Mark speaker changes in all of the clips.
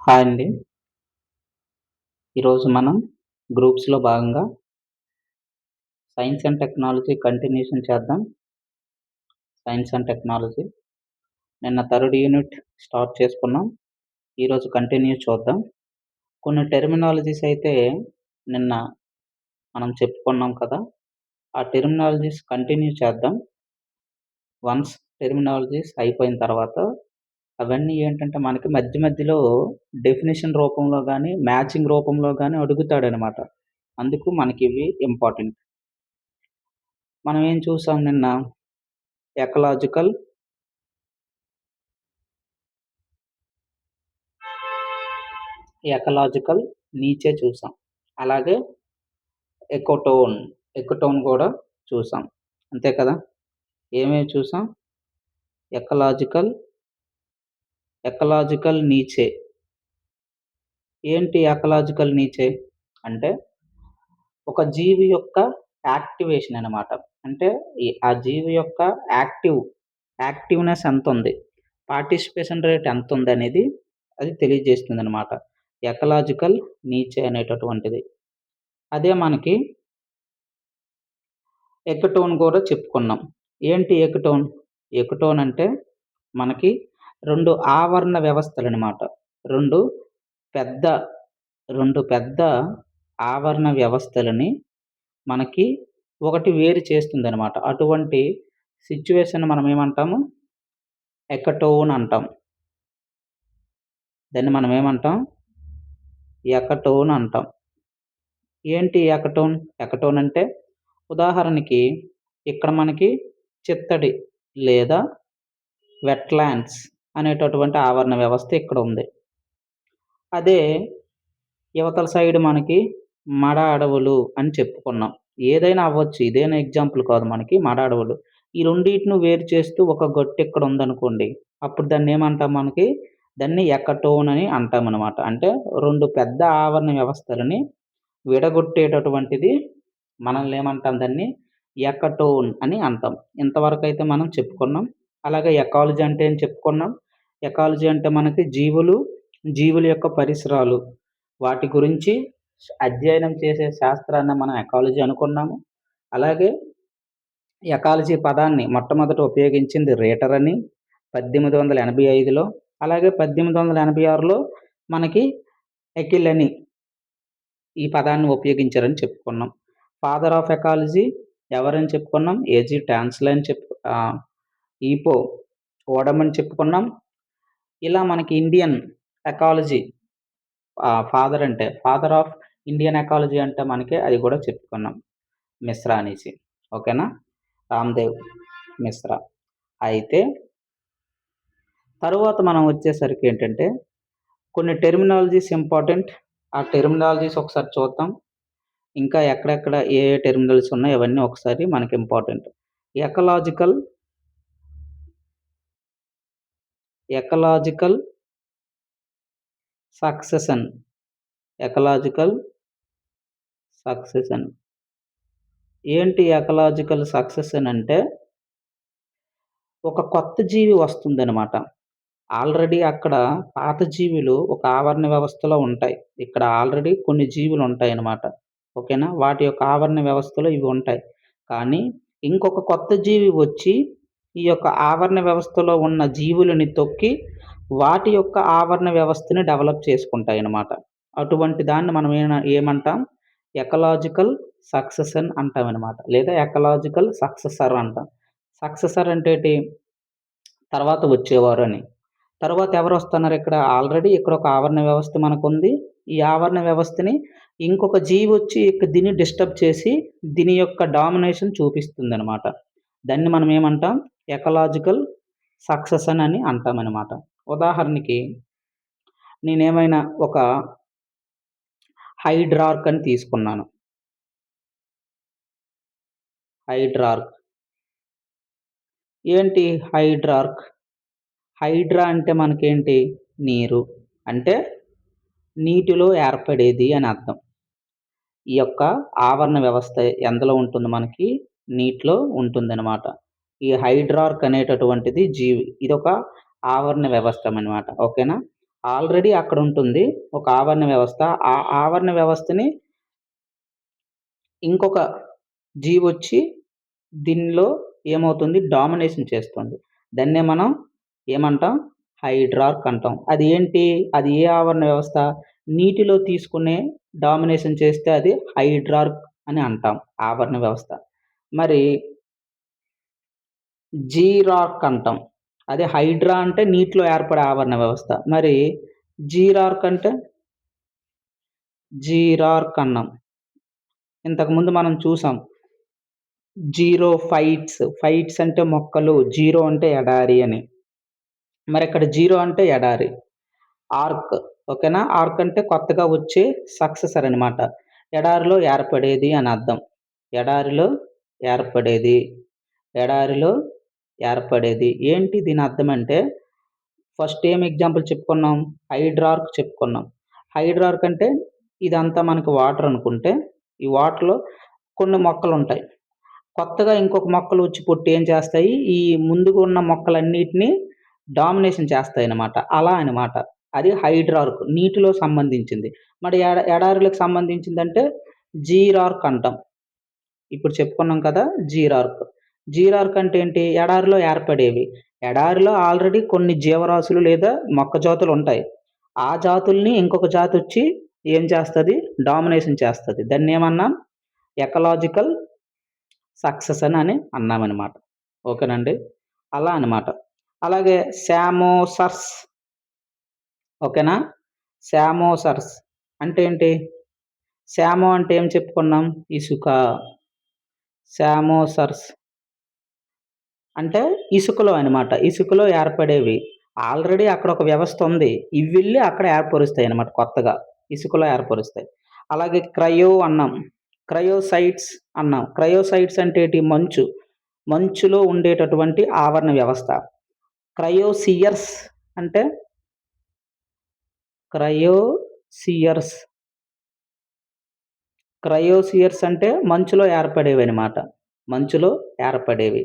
Speaker 1: Hi అండి. ఈరోజు మనం గ్రూప్స్‌లో భాగంగా సైన్స్ అండ్ టెక్నాలజీ కంటిన్యూషన్ చేద్దాం. Science and technology. నిన్న థర్డ్ యూనిట్ స్టార్ట్ చేసుకున్నాం. ఈరోజు కంటిన్యూ చూద్దాం. కొన్ని టెర్మినాలజీస్ అయితే నిన్న మనం చెప్పుకున్నాం కదా! ఆ టెర్మినాలజీస్ కంటిన్యూ చేద్దాం. వన్స్ టెర్మినాలజీస్ అయిపోయిన తర్వాత అవన్నీ ఏంటంటే మనకి మధ్య మధ్యలో డెఫినిషన్ రూపంలో గాని, మ్యాచింగ్ రూపంలో గాని అడుగుతాడనమాట. అందుకు మనకివి ఇంపార్టెంట్. మనం ఏం చూసాం నిన్న? ఎకలాజికల్ ఎకలాజికల్ నీచే చూసాం. అలాగే ఎకోటోన్, ఎకోటోన్ గూడా చూసాం. అంతే కదా! ఏమేమి చూసాం? ఎకలాజికల్, ఎకలాజికల్ నీచే. ఏంటి ఎకలాజికల్ నీచే? అంటే ఒక జీవి యొక్క యాక్టివేషన్ అనమాట. అంటే ఆ జీవి యొక్క యాక్టివ్‌నెస్ ఎంతుంది? పార్టిసిపేషన్ రేట్ ఎంతుందనేది అది తెలియజేస్తుందనమాట. ఎకలాజికల్ నీచే అనేటటువంటిది. అదే మనకి ఎకటోన్ గూడా చెప్పుకున్నాం. ఏంటి ఎకటోన్? ఎకటోన్ అంటే మనకి 2 ఆవరణ వ్యవస్థలనమాట. 2 పెద్ద 2 పెద్ద ఆవరణ వ్యవస్థలని మనకి ఒకటి వేరు చేస్తుందనమాట. అటువంటి సిట్యుయేషన్ మనం ఏమంటాము? ఎకటోన్ అంటాం. దాన్ని మనం ఏమంటాం? ఎకటోన్ అంటాం. ఏంటి ఎకటోన్? ఎకటోన్ అంటే ఉదాహరణకి ఇక్కడ మనకి చిత్తడి లేదా వెట్లాండ్స్ అనేటటువంటి ఆవరణ వ్యవస్థ ఇక్కడ ఉంది. అదే ఇవతల సైడ్ మనకి మడ అడవులు అని చెప్పుకున్నాం. ఏదైనా అవ్వచ్చు. ఇదేనా ఎగ్జాంపుల్ కాదు మనకి మడ అడవులు. ఈ రెండిటిని వేరు చేస్తూ ఒక గట్టు ఇక్కడ ఉందనుకోండి. అప్పుడు దాన్నేమంటాం మనకి? దాన్ని ఎకటోన్ అని అంటామనమాట. అంటే 2 పెద్ద ఆవరణ వ్యవస్థలని విడగొట్టేటటువంటిది మనల్ని ఏమంటాం దాన్ని? ఎకటోన్ అని అంటాం. ఇంతవరకైతే మనం చెప్పుకున్నాం. అలాగే ఎకాలజీ అంటే ఏం చెప్పుకున్నాం. ఎకాలజీ అంటే మనకి జీవుల యొక్క పరిసరాలు, వాటి గురించి అధ్యయనం చేసే శాస్త్రాన్ని మనం ఎకాలజీ అనుకున్నాము. అలాగే ఎకాలజీ పదాన్ని మొట్టమొదట ఉపయోగించింది రీటర్ అని 1885లో. అలాగే 1886లో మనకి ఎకిల్ అని ఈ పదాన్ని ఉపయోగించారని చెప్పుకున్నాం. ఫాదర్ ఆఫ్ ఎకాలజీ ఎవరని చెప్పుకున్నాం? ఏజీ టాన్స్లీ అని ఈపో ఓడమ్ అని చెప్పుకున్నాం. ఇలా మనకి Indian ecology father of Indian ecology అంటే మనకి అది కూడా చెప్పుకున్నాం. మిశ్రా అనేసి. ఓకేనా? రామ్‌దేవ్ మిశ్రా. అయితే తరువాత మనం వచ్చేసరికి ఏంటంటే కొన్ని టెర్మినాలజీస్ ఇంపార్టెంట్. ఆ టెర్మినాలజీస్ ఒకసారి చూద్దాం. ఇంకా ఎక్కడెక్కడ ఏ టెర్మినల్స్ ఉన్నాయో అవన్నీ ఒకసారి మనకి important. Ecological ecological succession. Ecological succession. ఏంటి ఎకలాజికల్ సక్సెషన్ అంటే ఒక కొత్త జీవి వస్తుందనమాట. ఆల్రెడీ అక్కడ పాత జీవులు ఒక ఆవరణ వ్యవస్థలో ఉంటాయి. ఇక్కడ ఆల్రెడీ కొన్ని జీవులుంటాయనమాట. ఓకేనా? వాటి యొక్క ఆవరణ వ్యవస్థలో ఇవి ఉంటాయి. కానీ ఇంకొక కొత్త జీవి వచ్చి ఈ యొక్క ఆవరణ వ్యవస్థలో ఉన్న జీవులని తొక్కి వాటి యొక్క ఆవరణ వ్యవస్థని డెవలప్ చేసుకుంటాయనమాట. అటువంటి దాన్ని మనం ఏమంటాం? ఎకలాజికల్ సక్సెషన్ అంటామనమాట. లేదా ఎకలాజికల్ సక్సెసర్ అంటాం. సక్సెసర్ అంటే ఏటి? తర్వాత వచ్చేవారని. తర్వాత ఎవరొస్తున్నారిక్కడ? ఆల్రెడీ ఇక్కడ ఒక ఆవరణ వ్యవస్థ మనకుంది. ఈ ఆవరణ వ్యవస్థని ఇంకొక జీవొచ్చి దీన్ని డిస్టర్బ్ చేసి దీని యొక్క డామినేషన్ చూపిస్తుందనమాట. దాన్ని మనం ఏమంటాం? ఎకలాజికల్ సక్సెషన్ అని అంటామనమాట. ఉదాహరణకి నేనేమైనా ఒక హైడ్రార్క్ అని తీసుకున్నాను. హైడ్రార్క్. ఏంటి హైడ్రార్క్? హైడ్రా అంటే మనకేంటి? నీరు. అంటే నీటిలో ఏర్పడేది అని అర్థం. ఈ యొక్క ఆవరణ వ్యవస్థ ఎందులో ఉంటుంది మనకి? నీటిలో ఉంటుందనమాట. ఈ హైడ్రార్క్ అనేటటువంటిది జీవి. ఇదొక ఆవరణ వ్యవస్థ అనమాట. ఓకేనా? ఆల్రెడీ అక్కడ ఉంటుంది ఒక ఆవరణ వ్యవస్థ. ఆ ఆవరణ వ్యవస్థని ఇంకొక జీవొచ్చి దీనిలో ఏమవుతుంది డామినేషన్ చేస్తుంది. దాన్నే మనం ఏమంటాం? హైడ్రార్క్ అంటాం. అది ఏంటి? అది ఏ ఆవరణ వ్యవస్థ? నీటిలో తీసుకునే డామినేషన్ చేస్తే అది హైడ్రార్క్ అని అంటాం ఆవరణ వ్యవస్థ. మరి జీరార్క్ అంటాం. అదే హైడ్రా అంటే నీటిలో ఏర్పడే ఆవరణ వ్యవస్థ. మరి జీరార్క్ అంటే జీరార్క్ అన్నాం. ఇంతకుముందు మనం చూసాం. జీరో ఫైట్స్, ఫైట్స్ అంటే మొక్కలు, జీరో అంటే ఎడారి అని. మరిక్కడ జీరో అంటే ఎడారి. ఆర్క్ ఓకేనా? ఆర్క్ అంటే కొత్తగా వచ్చే సక్సెసర్ అనమాట. ఎడారిలో ఏర్పడేది అని అర్థం. ఎడారిలో ఏర్పడేది. ఎడారిలో ఏర్పడేది. ఏంటి దీని అర్థం అంటే ఫస్ట్ ఏం ఎగ్జాంపుల్ చెప్పుకున్నాం? హైడ్రార్క్ చెప్పుకున్నాం. హైడ్రార్క్ అంటే ఇదంతా మనకు వాటర్ అనుకుంటే, ఈ వాటర్‌లో కొన్ని మొక్కలుంటాయి. కొత్తగా ఇంకొక మొక్కలు వచ్చి పుట్టి ఏం చేస్తాయి? ఈ ముందుగా ఉన్న మొక్కలన్నిటిని డామినేషన్ చేస్తాయన్నమాట. అలా అనమాట. అది హైడ్రార్క్ నీటిలో సంబంధించింది. మరి ఎడారులకు సంబంధించిందంటే జీరార్క్ అంటాం. ఇప్పుడు చెప్పుకున్నాం కదా! జీరార్క్. జీరార్క్ అంటే ఏంటి? ఎడారిలో ఏర్పడేవి. ఎడారిలో ఆల్రెడీ కొన్ని జీవరాశులు లేదా మొక్క జాతులుంటాయి. ఆ జాతుల్ని ఇంకొక జాతొచ్చి ఏం చేస్తది? డామినేషన్ చేస్తది. దాన్నేమన్నాం? ఎకలాజికల్ సక్సెషన్ అని అన్నామనమాట. ఓకేనండి. అలా అనమాట. అలాగే సామోసర్స్ ఓకేనా? సామోసర్స్ అంటే ఏంటి? సామో అంటే ఏం చెప్పుకున్నాం? ఇసుక. సామోసర్స్ అంటే ఇసుకలో అనమాట. ఇసుకలో ఏర్పడేవి. ఆల్రెడీ అక్కడ ఒక వ్యవస్థ ఉంది. ఇవి వెళ్లి అక్కడ ఏర్పరుస్తాయన్నమాట కొత్తగా. ఇసుకలో ఏర్పరుస్తాయి. అలాగే క్రయో అన్నాం. క్రయోసైట్స్ అన్నాం. క్రయోసైట్స్ అంటే ఏటి? మంచు. మంచులో ఉండేటటువంటి ఆవరణ వ్యవస్థ. క్రయోసియర్స్ అంటే క్రయోసియర్స్. క్రయోసియర్స్ అంటే మంచులో ఏర్పడేవనమాట. మంచులో ఏర్పడేవి.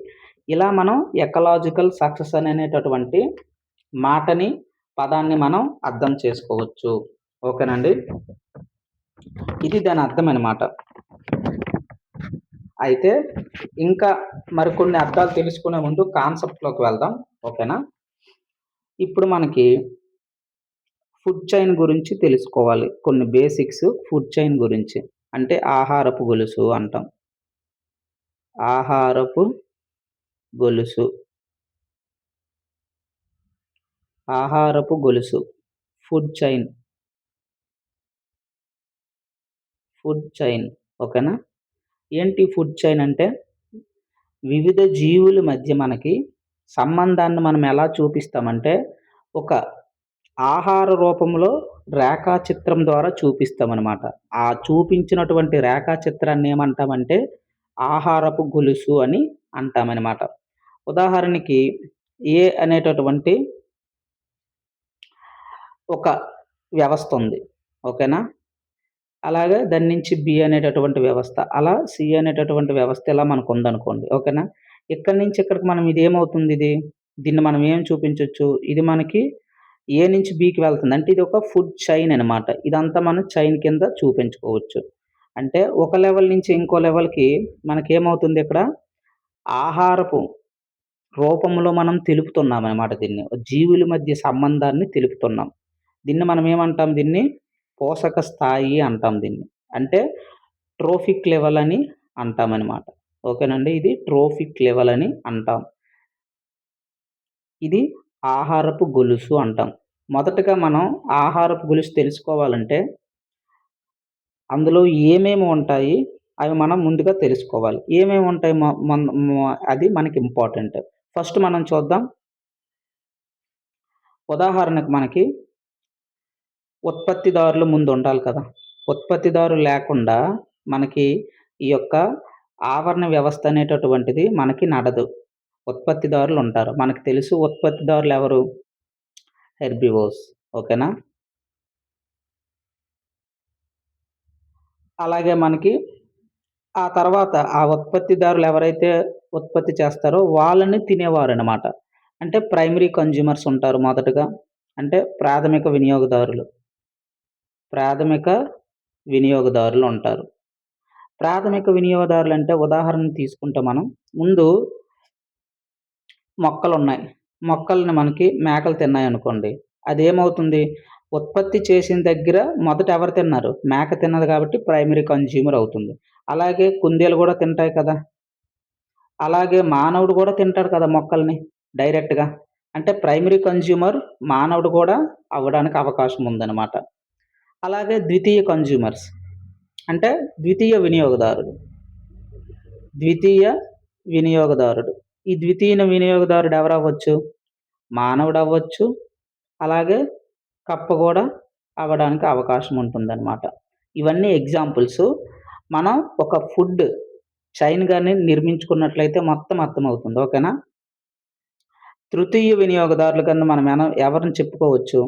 Speaker 1: ఇలా మనం ఎకలాజికల్ సక్సెషన్ అనేటటువంటి మాటని, పదాన్ని మనం అర్థం చేసుకోవచ్చు. ఓకేనండి. ఇది దాని అర్థమనమాట. అయితే ఇంకా మరికొన్ని అర్థాలు తెలుసుకునే ముందు కాన్సెప్ట్‌లోకి వెళ్దాం. ఓకేనా? ఇప్పుడు మనకి ఫుడ్ చైన్ గురించి తెలుసుకోవాలి. కొన్ని బేసిక్స్ ఫుడ్ చైన్ గురించి. అంటే ఆహారపు గొలుసు అంటాం. ఆహారపు గొలుసు. ఆహారపు గొలుసు. Food chain. Food chain. ఓకేనా? ఏంటి ఫుడ్ చైన్ అంటే? వివిధ జీవుల మధ్య మనకి సంబంధాన్ని మనం ఎలా చూపిస్తామంటే, ఒక ఆహార రూపంలో రేఖాచిత్రం ద్వారా చూపిస్తామనమాట. ఆ చూపించినటువంటి రేఖాచిత్రాన్ని ఏమంటామంటే, ఆహారపు గొలుసు అని అంటామనమాట. ఉదాహరణకి ఏ అనేటటువంటి ఒక వ్యవస్థ ఉంది. ఓకేనా? అలాగే దాని నుంచి బి అనేటటువంటి వ్యవస్థ. అలా సి అనేటటువంటి వ్యవస్థ ఇలా మనకుందనుకోండి. ఓకేనా? ఇక్కడి నుంచి ఇక్కడికి మనం ఇదేమవుతుందిది? దీన్ని మనం ఏం చూపించొచ్చు? ఇది మనకి ఏ నుంచి బికి వెళ్తుంది. అంటే ఇది ఒక ఫుడ్ చైన్ అనమాట. ఇదంతా మనం చైన్ కింద చూపించుకోవచ్చు. అంటే ఒక లెవెల్ నుంచి ఇంకో లెవెల్‌కి మనకేమవుతుందిక్కడ ఆహారపు రూపంలో మనం తెలుపుతున్నామనమాట దీన్ని. జీవుల మధ్య సంబంధాన్ని తెలుపుతున్నాం. దీన్ని మనం ఏమంటాం దీన్ని? పోషక స్థాయి అంటాం దీన్ని. అంటే ట్రోఫిక్ లెవెల్ అని అంటామనమాట. ఓకేనండి. ఇది ట్రోఫిక్ లెవెల్ అని అంటాం. ఇది ఆహారపు గొలుసు అంటాం. మొదటగా మనం ఆహారపు గొలుసు తెలుసుకోవాలంటే అందులో ఏమేమి ఉంటాయి? అవి మనం ముందుగా తెలుసుకోవాలి. ఏమేమి ఉంటాయి అది మనకి ఇంపార్టెంట్. ఫస్ట్ మనం చూద్దాం. ఉదాహరణకు మనకి ఉత్పత్తిదారులు ముందుండాలి కదా! ఉత్పత్తిదారులు లేకుండా మనకి ఈ యొక్క ఆవరణ వ్యవస్థ అనేటటువంటిది మనకి నడదు. ఉత్పత్తిదారులుంటారు. మనకు తెలుసు ఉత్పత్తిదారులెవరు? హెర్బివోర్స్. ఓకేనా? అలాగే మనకి ఆ తర్వాత ఆ ఉత్పత్తిదారులు ఎవరైతే ఉత్పత్తి చేస్తారో వాళ్ళని తినేవారనమాట. అంటే ప్రైమరీ కన్జ్యూమర్స్ ఉంటారు మొదటగా. అంటే ప్రాథమిక వినియోగదారులు ఉంటారు. ప్రాథమిక వినియోగదారులంటే ఉదాహరణ తీసుకుంటే మనం ముందు మొక్కలున్నాయి. మొక్కల్ని మనకి మేకలు తిన్నాయనుకోండి. అదేమవుతుంది? ఉత్పత్తి చేసిన దగ్గర మొదట ఎవరు తిన్నారు? మేక తిన్నది కాబట్టి ప్రైమరీ కన్జ్యూమర్ అవుతుంది. అలాగే కుందేలు గూడా తింటాయి కదా! అలాగే మానవుడు గూడా తింటాడు కదా మొక్కల్ని డైరెక్ట్‌గా. అంటే ప్రైమరీ కన్జ్యూమర్ మానవుడు కూడా అవ్వడానికి అవకాశం ఉందనమాట. అలాగే ద్వితీయ కన్జ్యూమర్స్ అంటే ద్వితీయ వినియోగదారుడు. ద్వితీయ వినియోగదారుడు. ఈ ద్వితీయ వినియోగదారుడు ఎవరవ్వచ్చు? మానవుడవ్వచ్చు. అలాగే కప్ప గూడా అవ్వడానికి అవకాశం ఉంటుందనమాట. ఇవన్నీ ఎగ్జాంపుల్సు. మనం ఒక ఫుడ్ చైన్ గాని నిర్మించుకున్నట్లయితే మొత్తం అర్థమవుతుంది. ఓకేనా? తృతీయ వినియోగదారుల కింద మనం ఎవరిని చెప్పుకోవచ్చు?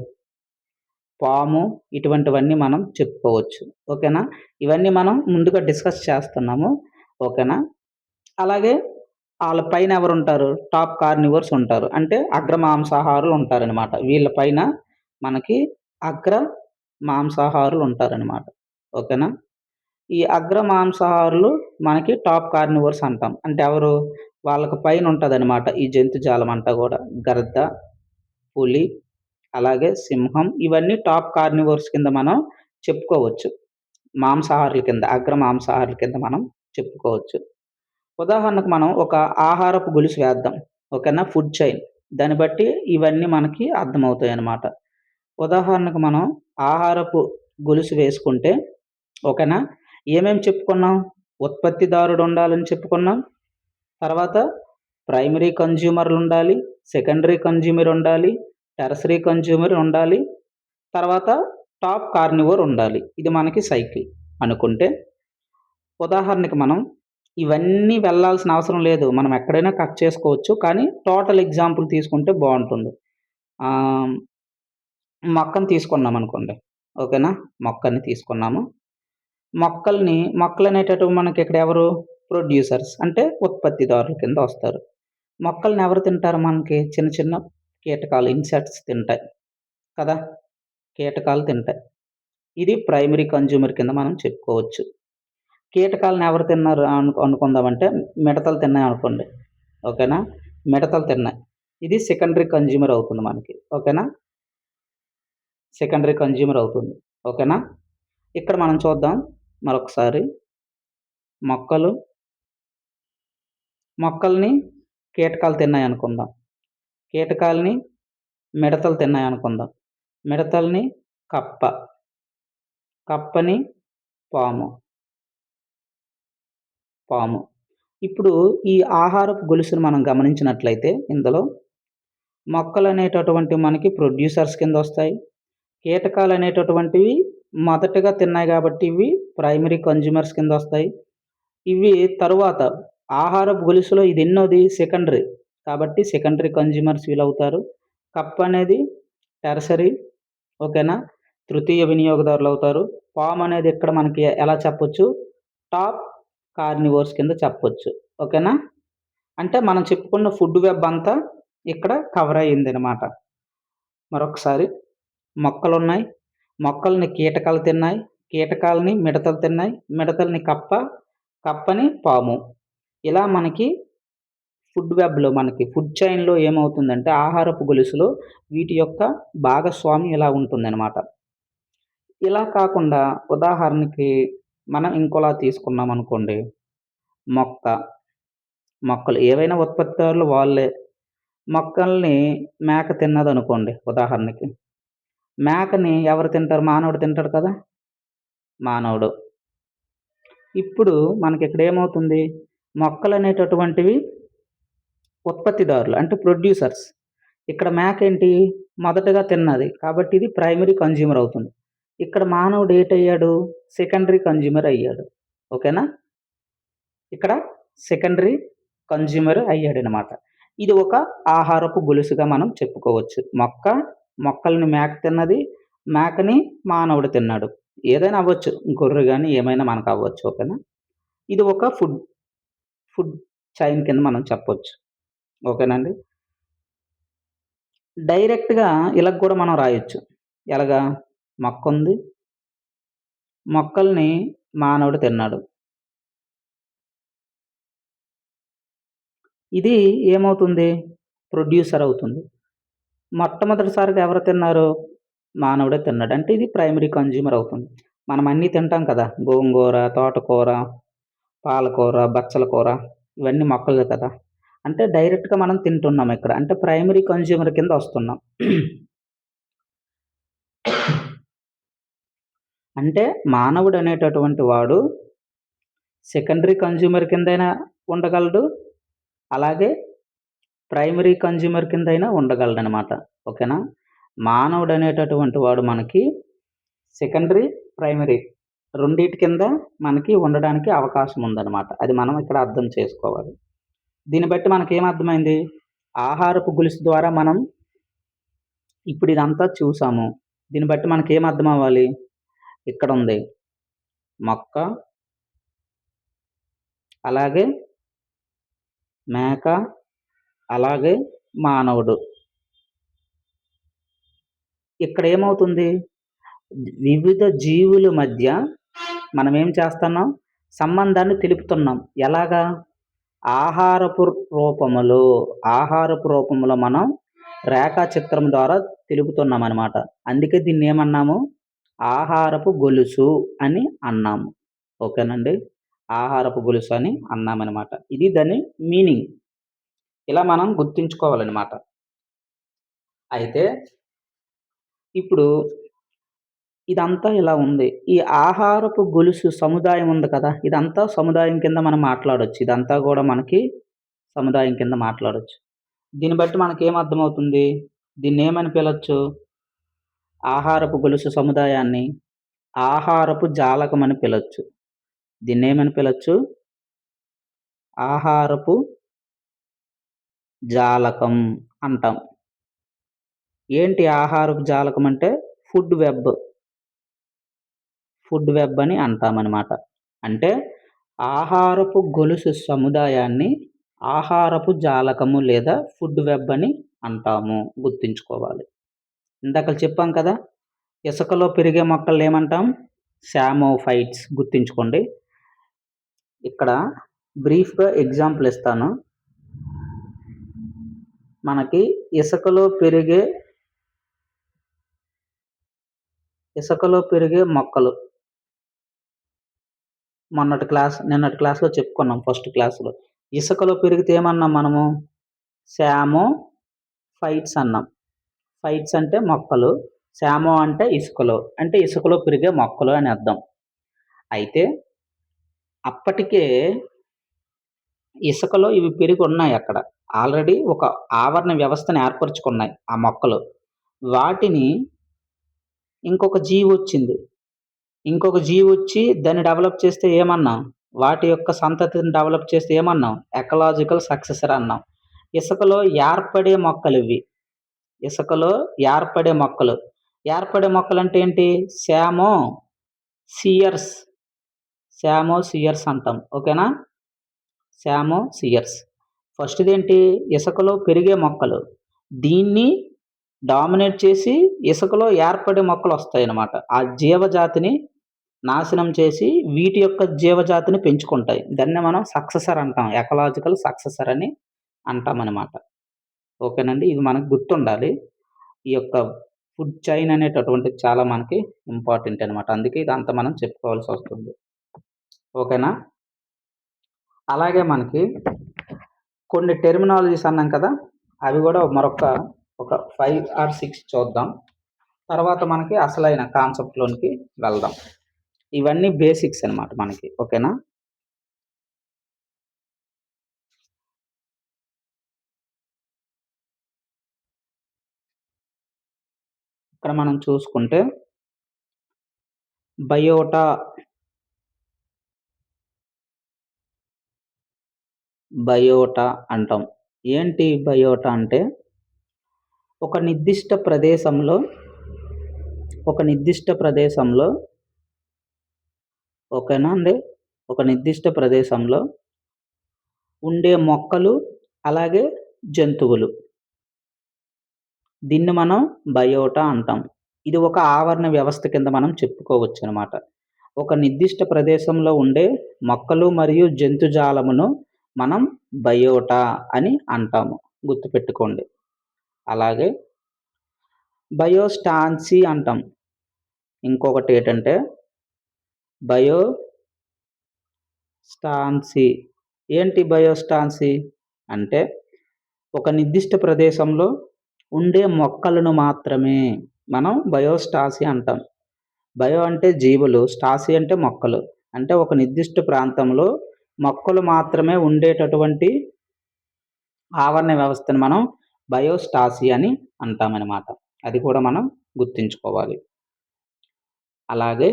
Speaker 1: పాము ఇటువంటివన్నీ మనం చెప్పుకోవచ్చు. ఓకేనా? ఇవన్నీ మనం ముందుగా డిస్కస్ చేస్తున్నాము. ఓకేనా? అలాగే ఆళ్ళ పైన ఎవరుంటారు? టాప్ కార్నివోర్స్ ఉంటారు. అంటే అగ్ర మాంసాహారులు ఉంటారనమాట. వీళ్ళ పైన మనకి అగ్ర మాంసాహారులు ఉంటారనమాట. ఓకేనా? ఈ అగ్ర మాంసాహారులు మనకి టాప్ కార్నివోర్స్ అంటాం. అంటే ఎవరు? వాళ్ళకి పైన ఉంటదనమాట ఈ జంతుజాలం అంతా గూడా. గద్ద, పులి, అలాగే సింహం ఇవన్నీ టాప్ కార్నివోర్స్ కింద మనం చెప్పుకోవచ్చు. మాంసాహారుల కింద, అగ్ర మాంసాహారుల కింద మనం చెప్పుకోవచ్చు. ఉదాహరణకు మనం ఒక ఆహారపు గొలుసు వేద్దాం. ఓకేనా? Food chain. దాన్ని బట్టి ఇవన్నీ మనకి అర్థమవుతాయన్నమాట. ఉదాహరణకు మనం ఆహారపు గొలుసు వేసుకుంటే ఓకేనా? చెప్పుకున్నాం? ఉత్పత్తిదారుడు ఉండాలని చెప్పుకున్నాం. తర్వాత ప్రైమరీ కన్జ్యూమర్లుండాలి. సెకండరీ కన్జ్యూమర్ ఉండాలి. టెర్షరీ కన్జ్యూమర్ ఉండాలి. తర్వాత టాప్ కార్నివోర్ ఉండాలి. ఇది మనకి సైకిల్ అనుకుంటే ఉదాహరణకి మనం ఇవన్నీ వెళ్ళాల్సిన అవసరం లేదు. మనం ఎక్కడైనా కట్ చేసుకోవచ్చు. కానీ టోటల్ ఎగ్జాంపుల్ తీసుకుంటే బావుంటుంది. ఆహ్, మొక్కని తీసుకున్నామనుకోండి. ఓకేనా? మొక్కని తీసుకున్నాము. మొక్కలనేటటివి మనకిక్కడ ఎవరు? ప్రొడ్యూసర్స్ అంటే ఉత్పత్తిదారుల కింద వస్తారు. మొక్కల్ని ఎవరు తింటారు మనకి? చిన్న చిన్న కీటకాలు ఇన్సెక్ట్స్ తింటాయి కదా! కీటకాలు తింటాయి. ఇది ప్రైమరీ కన్జ్యూమర్ కింద మనం చెప్పుకోవచ్చు. కీటకాలను ఎవరు తిన్నారు అనుకుందామంటే మిడతలు తిన్నాయనుకోండి. ఓకేనా? మిడతలు తిన్నాయి. ఇది సెకండరీ కన్జ్యూమర్ అవుతుంది మనకి. ఓకేనా? సెకండరీ కన్జ్యూమర్ అవుతుంది. ఓకేనా? ఇక్కడ మనం చూద్దాం మరొకసారి. మొక్కలు మొక్కల్ని కీటకాలు తిన్నాయనుకుందాం. కీటకాలని మిడతలు తిన్నాయనుకుందాం. మిడతల్ని కప్ప, కప్పని పాము, పాము. ఇప్పుడు ఈ ఆహారపు గొలుసును మనం గమనించినట్లయితే ఇందులో మొక్కలనేటటువంటివి మనకి ప్రొడ్యూసర్స్ కిందొస్తాయి. కీటకాలనేటటువంటివి మొదటగా తిన్నాయి గాబట్టి ఇవి ప్రైమరీ కన్జ్యూమర్స్ కిందొస్తాయి. ఇవి తరువాత ఆహారపు గొలుసులో ఇదెన్నోది? సెకండరీ. కాబట్టి సెకండరీ కన్జ్యూమర్స్ వీళ్ళవుతారు. కప్పనేది టెర్షరీ. ఓకేనా? తృతీయ వినియోగదారులవుతారు. పామనేది ఇక్కడ మనకి ఎలా చెప్పొచ్చు? టాప్ కార్నివోర్స్ కింద చెప్పొచ్చు. ఓకేనా? అంటే మనం చెప్పుకున్న ఫుడ్ వెబ్ అంతా ఇక్కడ కవర్ అయిందనమాట. మరొకసారి మొక్కలున్నాయి. మొక్కల్ని కీటకాలు తిన్నాయి. కీటకాలని మిడతలు తిన్నాయి. మిడతల్ని కప్ప, కప్పని పాము. ఇలా మనకి ఫుడ్ వెబ్‌లో మనకి ఫుడ్ చైన్‌లో ఏమవుతుందంటే ఆహారపు గొలుసులో వీటి యొక్క భాగస్వామ్యం ఇలా ఉంటుందనమాట. ఇలా కాకుండా ఉదాహరణకి మనం ఇంకోలా తీసుకున్నామనుకోండి. మొక్క, మొక్కలు ఏవైనా ఉత్పత్తిదారులు వాళ్ళే. మొక్కల్ని మేక తిన్నదనుకోండి ఉదాహరణకి. మేకని ఎవరు తింటారు? మానవుడు తింటాడు కదా! మానవుడు. ఇప్పుడు మనకిక్కడేమవుతుంది? మొక్కలనేటటువంటివి ఉత్పత్తిదారులు అంటే ప్రొడ్యూసర్స్. ఇక్కడ మేకేంటి? మొదటగా తిన్నది. కాబట్టి ఇది ప్రైమరీ కన్జ్యూమర్ అవుతుంది. ఇక్కడ మానవుడు ఏటయ్యాడు? సెకండరీ కన్జ్యూమర్ అయ్యాడు. ఓకేనా? ఇక్కడ సెకండరీ కన్జ్యూమర్ అయ్యాడనమాట. ఇది ఒక ఆహారపు గొలుసుగా మనం చెప్పుకోవచ్చు. మొక్కల్ని మేక తిన్నది. మేకని మానవుడు తిన్నాడు. ఏదైనా అవ్వచ్చు. గొర్రె గాని ఏమైనా మనకవ్వచ్చు. ఓకేనా? ఇది ఒక ఫుడ్ చైన్ కింద మనం చెప్పొచ్చు. ఓకేనండి? డైరెక్ట్‌గా ఇలా కూడా మనం రాయొచ్చు. ఎలాగా? మొక్కుంది. మొక్కల్ని మానవుడు తిన్నాడు. ఇది ఏమవుతుంది? ప్రొడ్యూసర్ అవుతుంది. మొట్టమొదటిసారిగా ఎవరు తిన్నారు? మానవుడే తిన్నాడు. అంటే ఇది ప్రైమరీ కన్జ్యూమర్ అవుతుంది. మనం అన్నీ తింటాం కదా! గోంగూర, తోటకూర, పాలకూర, బచ్చల కూర ఇవన్నీ మొక్కలే కదా! అంటే డైరెక్ట్‌గా మనం తింటున్నాం ఇక్కడ. అంటే ప్రైమరీ కన్జ్యూమర్ కింద వస్తున్నాం. అంటే మానవుడనేటటువంటి వాడు సెకండరీ కన్జ్యూమర్ కిందైనా ఉండగలడు. అలాగే ప్రైమరీ కన్జ్యూమర్ కిందైనా ఉండగలడనమాట. ఓకేనా? మానవుడనేటటువంటి వాడు మనకి సెకండరీ, ప్రైమరీ రెండిటి కింద మనకి ఉండడానికి అవకాశం ఉందనమాట. అది మనం ఇక్కడ అర్థం చేసుకోవాలి. దీన్ని బట్టి మనకేం అర్థమైంది? ఆహారపు గొలుసు ద్వారా మనం ఇప్పుడు ఇదంతా చూసాము. దీన్ని బట్టి మనకేం అర్థమవ్వాలి? ఇక్కడుంది మొక్క, అలాగే మేక, అలాగే మానవుడు. ఇక్కడేమవుతుంది? వివిధ జీవుల మధ్య మనమేం చేస్తన్నాం? సంబంధాన్ని తెలుపుతున్నాం. ఎలాగా? ఆహారపు రూపములో, ఆహారపు రూపంలో మనం రేఖాచిత్రం ద్వారా తెలుపుతున్నామనమాట. అందుకే దీన్నేమన్నాము? ఆహారపు గొలుసు అని అన్నాము. ఓకేనండి. ఆహారపు గొలుసు అని అన్నామనమాట. ఇది దాని మీనింగ్. ఇలా మనం గుర్తుంచుకోవాలనమాట. అయితే ఇప్పుడు ఇదంతా ఇలా ఉంది. ఈ ఆహారపు గొలుసు సముదాయం ఉంది కదా! ఇదంతా సముదాయం కింద మనం మాట్లాడొచ్చు. ఇదంతా గూడా మనకి సముదాయం కింద మాట్లాడొచ్చు. దీన్ని బట్టి మనకేం అర్థమవుతుంది? దీన్నేమని పిలవచ్చు? ఆహారపు గొలుసు సముదాయాన్ని ఆహారపు జాలకమని పిలవచ్చు. దీన్నేమని పిలవచ్చు? ఆహారపు జాలకం అంటాం. ఏంటి ఆహారపు జాలకం అంటే? Food web. ఫుడ్ వెబ్ అని అంటామనమాట. అంటే ఆహారపు గొలుసు సముదాయాన్ని ఆహారపు జాలకము లేదా ఫుడ్ వెబ్ అని అంటాము. గుర్తుంచుకోవాలి. ఇందాకల చెప్పాం కదా! ఇసుకలో పెరిగే మొక్కలనేమంటాం? శామోఫైట్స్ గుర్తుంచుకోండి. ఇక్కడ బ్రీఫ్‌గా ఎగ్జాంపుల్ ఇస్తాను. మనకి ఇసుకలో పెరిగే మొక్కలు నిన్నటి క్లాస్‌లో చెప్పుకున్నాం ఫస్ట్ క్లాస్‌లో. ఇసుకలో పెరిగితే ఏమన్నాం మనము? శామోఫైట్స్ అన్నాం. ఫైట్స్ అంటే మొక్కలు. శామో అంటే ఇసుకలో. అంటే ఇసుకలో పెరిగే మొక్కలు అని అర్థం. అయితే అప్పటికే ఇసుకలో ఇవి పెరిగున్నాయక్కడ. ఆల్రెడీ ఒక ఆవరణ వ్యవస్థను ఏర్పరుచుకున్నాయి ఆ మొక్కలు. వాటిని ఇంకొక జీవొచ్చింది. ఇంకొక జీవొచ్చి దాన్ని డెవలప్ చేస్తే ఏమన్నాం? వాటి యొక్క సంతతిని డెవలప్ చేస్తే ఏమన్నాం? ఎకలాజికల్ సక్సెసర్ అన్నాం. ఇసుకలో ఏర్పడే మొక్కలివి. ఇసుకలో ఏర్పడే మొక్కలు. ఏర్పడే మొక్కలంటే ఏంటి? సియర్స్. సియర్స్ అంటాం. ఓకేనా? సియర్స్. ఫస్ట్‌దేంటి? ఇసుకలో పెరిగే మొక్కలు. దీన్ని డామినేట్ చేసి ఇసుకలో ఏర్పడే మొక్కలొస్తాయన్నమాట. ఆ జీవజాతిని నాశనం చేసి వీటి యొక్క జీవజాతిని పెంచుకుంటాయి. దాన్నే మనం సక్సెసర్ అంటాం. ఎకలాజికల్ సక్సెసర్ అని అంటామనమాట. ఓకేనండి. ఇది మనకు గుర్తుండాలి. ఈ యొక్క ఫుడ్ చైన్ అనేటటువంటిది చాలా మనకి ఇంపార్టెంట్ అనమాట. అందుకే ఇదంతా మనం చెప్పుకోవాల్సొస్తుంది. ఓకేనా? అలాగే మనకి కొన్ని టెర్మినాలజీస్ అన్నాం కదా! అవి గూడా ఒక 5 ఆర్ 6 చూద్దాం. తర్వాత మనకి అసలైన కాన్సెప్ట్‌లోనికి వెళ్దాం. ఇవన్నీ బేసిక్స్ అనమాట మనకి. ఓకేనా? ఇక్కడ మనం చూసుకుంటే బయోటా, బయోటా అంటాం. ఏంటి బయోటా అంటే ఒక నిర్దిష్ట ప్రదేశంలో ఒక నిర్దిష్ట ప్రదేశంలో ఓకేనా అండి? ఒక నిర్దిష్ట ప్రదేశంలో ఉండే మొక్కలు, అలాగే జంతువులు. దీన్ని మనం బయోటా అంటాం. ఇది ఒక ఆవరణ వ్యవస్థ కింద మనం చెప్పుకోవచ్చనమాట. ఒక నిర్దిష్ట ప్రదేశంలో ఉండే మొక్కలు మరియు జంతుజాలమును మనం బయోటా అని అంటాము. గుర్తుపెట్టుకోండి. అలాగే బయోస్టాన్సీ అంటాం. ఇంకొకటేటంటే బయోస్టాన్సీ. ఏంటి బయోస్టాన్సీ? అంటే ఒక నిర్దిష్ట ప్రదేశంలో ఉండే మొక్కలను మాత్రమే మనం బయోస్టాసీ అంటాం. బయో అంటే జీవులు, స్టాసీ అంటే మొక్కలు. అంటే ఒక నిర్దిష్ట ప్రాంతంలో మొక్కలు మాత్రమే ఉండేటటువంటి ఆవరణ వ్యవస్థను మనం బయోస్టాసీ అని అంటామనమాట. అది కూడా మనం గుర్తుంచుకోవాలి. అలాగే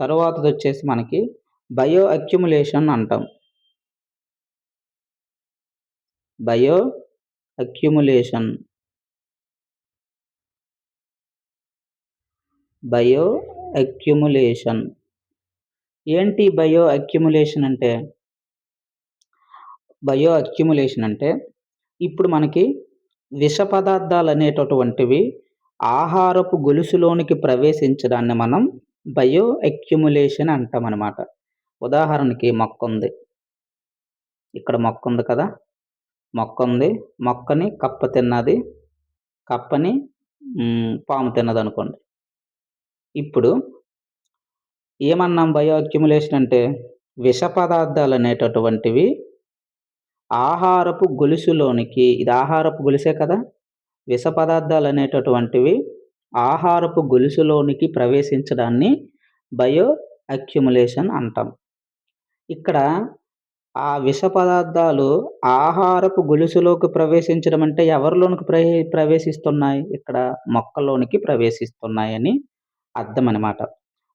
Speaker 1: తరువాతదొచ్చేసి మనకి బయో అక్యుములేషన్ అంటాం. Bio accumulation. Bio accumulation. ఏంటి బయో అక్యుములేషన్ అంటే? బయో అక్యుములేషన్ అంటే ఇప్పుడు మనకి విష పదార్థాలనేటటువంటివి ఆహారపు గొలుసులోనికి ప్రవేశించడాన్ని మనం బయో అక్యుములేషన్ అంటామనమాట. ఉదాహరణకి మొక్కుంది. ఇక్కడ మొక్కుంది కదా! మొక్కుంది. మొక్కని కప్ప తిన్నది. కప్పని పాము తిన్నదనుకోండి. ఇప్పుడు ఏమన్నాం బయో అక్యుములేషన్ అంటే విష పదార్థాలనేటటువంటివి ఆహారపు గొలుసులోనికి, ఇది ఆహారపు గొలుసే కదా! విష పదార్థాలనేటటువంటివి ఆహారపు గొలుసులోనికి ప్రవేశించడాన్ని బయో అక్యుములేషన్ అంటాం. ఇక్కడ ఆ విష పదార్థాలు ఆహారపు గొలుసులోకి ప్రవేశించడం అంటే ఎవరిలోనికి ప్రవేశిస్తున్నాయి? ఇక్కడ మొక్కలోనికి ప్రవేశిస్తున్నాయని అర్థమనమాట.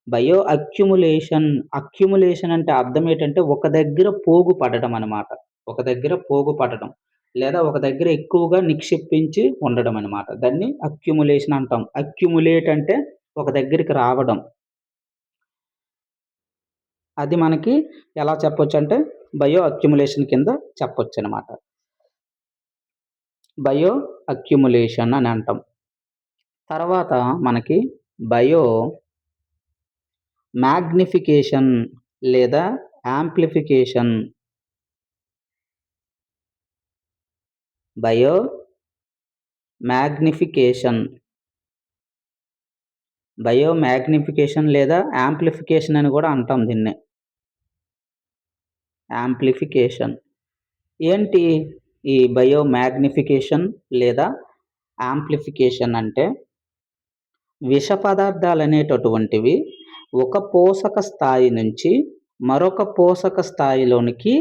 Speaker 1: బయో అక్యుములేషన్, అక్యుములేషన్ అంటే అర్థం ఏంటంటే ఒక దగ్గర పోగు పడడం అనమాట. ఒక దగ్గర పోగు పడడం. లేదా ఒక దగ్గర ఎక్కువగా నిక్షిప్పించి ఉండడం అనమాట. దాన్ని అక్యుములేషన్ అంటాం. అక్యుములేట్ అంటే ఒక దగ్గరికి రావడం. అది మనకి ఎలా చెప్పొచ్చంటే బయో అక్యుములేషన్ కింద చెప్పొచ్చనమాట. బయో అక్యుములేషన్ అని అంటాం. తర్వాత మనకి బయో మ్యాగ్నిఫికేషన్ లేదా amplification. Bio magnification. Bio magnification లేదా యాంప్లిఫికేషన్ అని కూడా అంటాం దీన్ని. యాంప్లిఫికేషన్. ఏంటి ఈ బయో మ్యాగ్నిఫికేషన్ లేదా యాంప్లిఫికేషన్ అంటే విష పదార్థాలనేటటువంటివి ఒక పోషక స్థాయి నుంచి మరొక పోషక స్థాయిలోనికి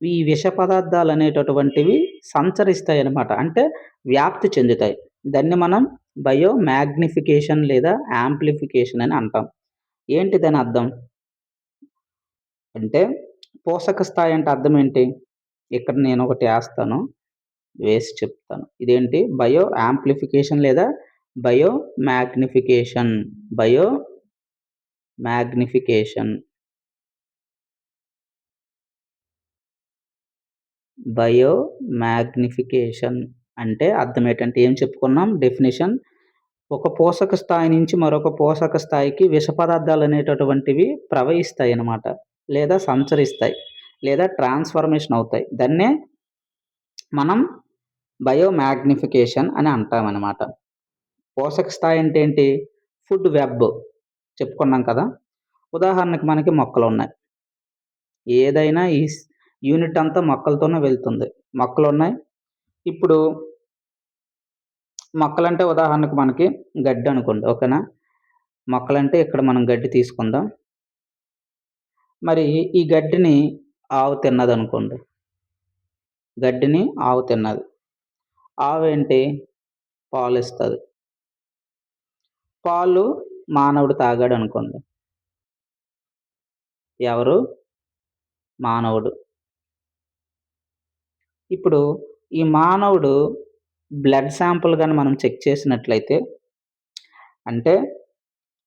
Speaker 1: ఈ విష పదార్థాలనేటటువంటివి సంచరిస్తాయన్నమాట. అంటే వ్యాప్తి చెందుతాయి. దాన్ని మనం బయో మ్యాగ్నిఫికేషన్ లేదా యాంప్లిఫికేషన్ అని అంటాం. ఏంటి దాని అర్థం? అంటే పోషక స్థాయి అంటే అర్థం ఏంటి? ఇక్కడ నేను ఒకటి ఏస్తాను. వేసి చెప్తాను. ఇదేంటి బయో యాంప్లిఫికేషన్ లేదా bio magnification. Bio magnification. Bio magnification అంటే అర్థం ఏంటంటే ఏం చెప్పుకున్నాం డెఫినిషన్. ఒక పోషక స్థాయి నుంచి మరొక పోషక స్థాయికి విష పదార్థాలు అనేటటువంటివి ప్రవహిస్తాయన్నమాట. లేదా సంచరిస్తాయి. లేదా ట్రాన్స్‌ఫర్మేషన్ అవుతాయి. దాన్నే మనం బయో మ్యాగ్నిఫికేషన్ అని అంటామనమాట. పోషక స్థాయి అంటే ఏంటి? ఫుడ్ వెబ్ చెప్పుకున్నాం కదా! ఉదాహరణకు మనకి మొక్కలున్నాయి. ఏదైనా యూనిట్ అంతా మొక్కలతోనే వెళ్తుంది. మొక్కలున్నాయి. ఇప్పుడు మొక్కలంటే ఉదాహరణకు మనకి గడ్డి అనుకోండి. ఓకేనా? మొక్కలంటే ఇక్కడ మనం గడ్డి తీసుకుందాం. మరి ఈ గడ్డిని ఆవు తిన్నదనుకోండి. గడ్డిని ఆవు తిన్నది. ఆవేంటి? పాలిస్తది. పాలు మానవుడు తాగాడనుకోండి. ఎవరు? మానవుడు. ఇప్పుడు ఈ మానవుడు బ్లడ్ శాంపుల్ గాని మనం చెక్ చేసినట్లయితే అంటే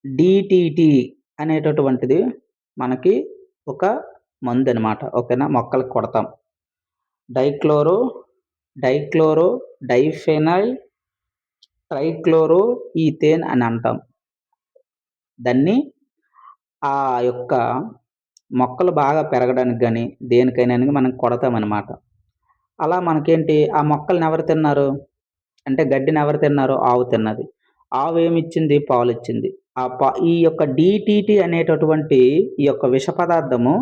Speaker 1: డీటీటీ అనేటటువంటిది మనకి ఒక మందనమాట. ఓకేనా? మొక్కలకు కొడతాం. డైక్లోరో డైఫెనైల్ ట్రైక్లోరో ఈథేన్ అని అంటాం. దాన్ని ఆ యొక్క మొక్కలు బాగా పెరగడానికి గాని, దేనికైనా మనం కొడతామనమాట. అలా మనకేంటి ఆ మొక్కల్ని ఎవరు తిన్నారు? అంటే గడ్డిని ఎవరు తిన్నారు? ఆవు తిన్నది. ఆవు ఏమిచ్చింది? పాలిచ్చింది. ఈ యొక్క డీటీటీ అనేటటువంటి ఈ యొక్క విష పదార్థము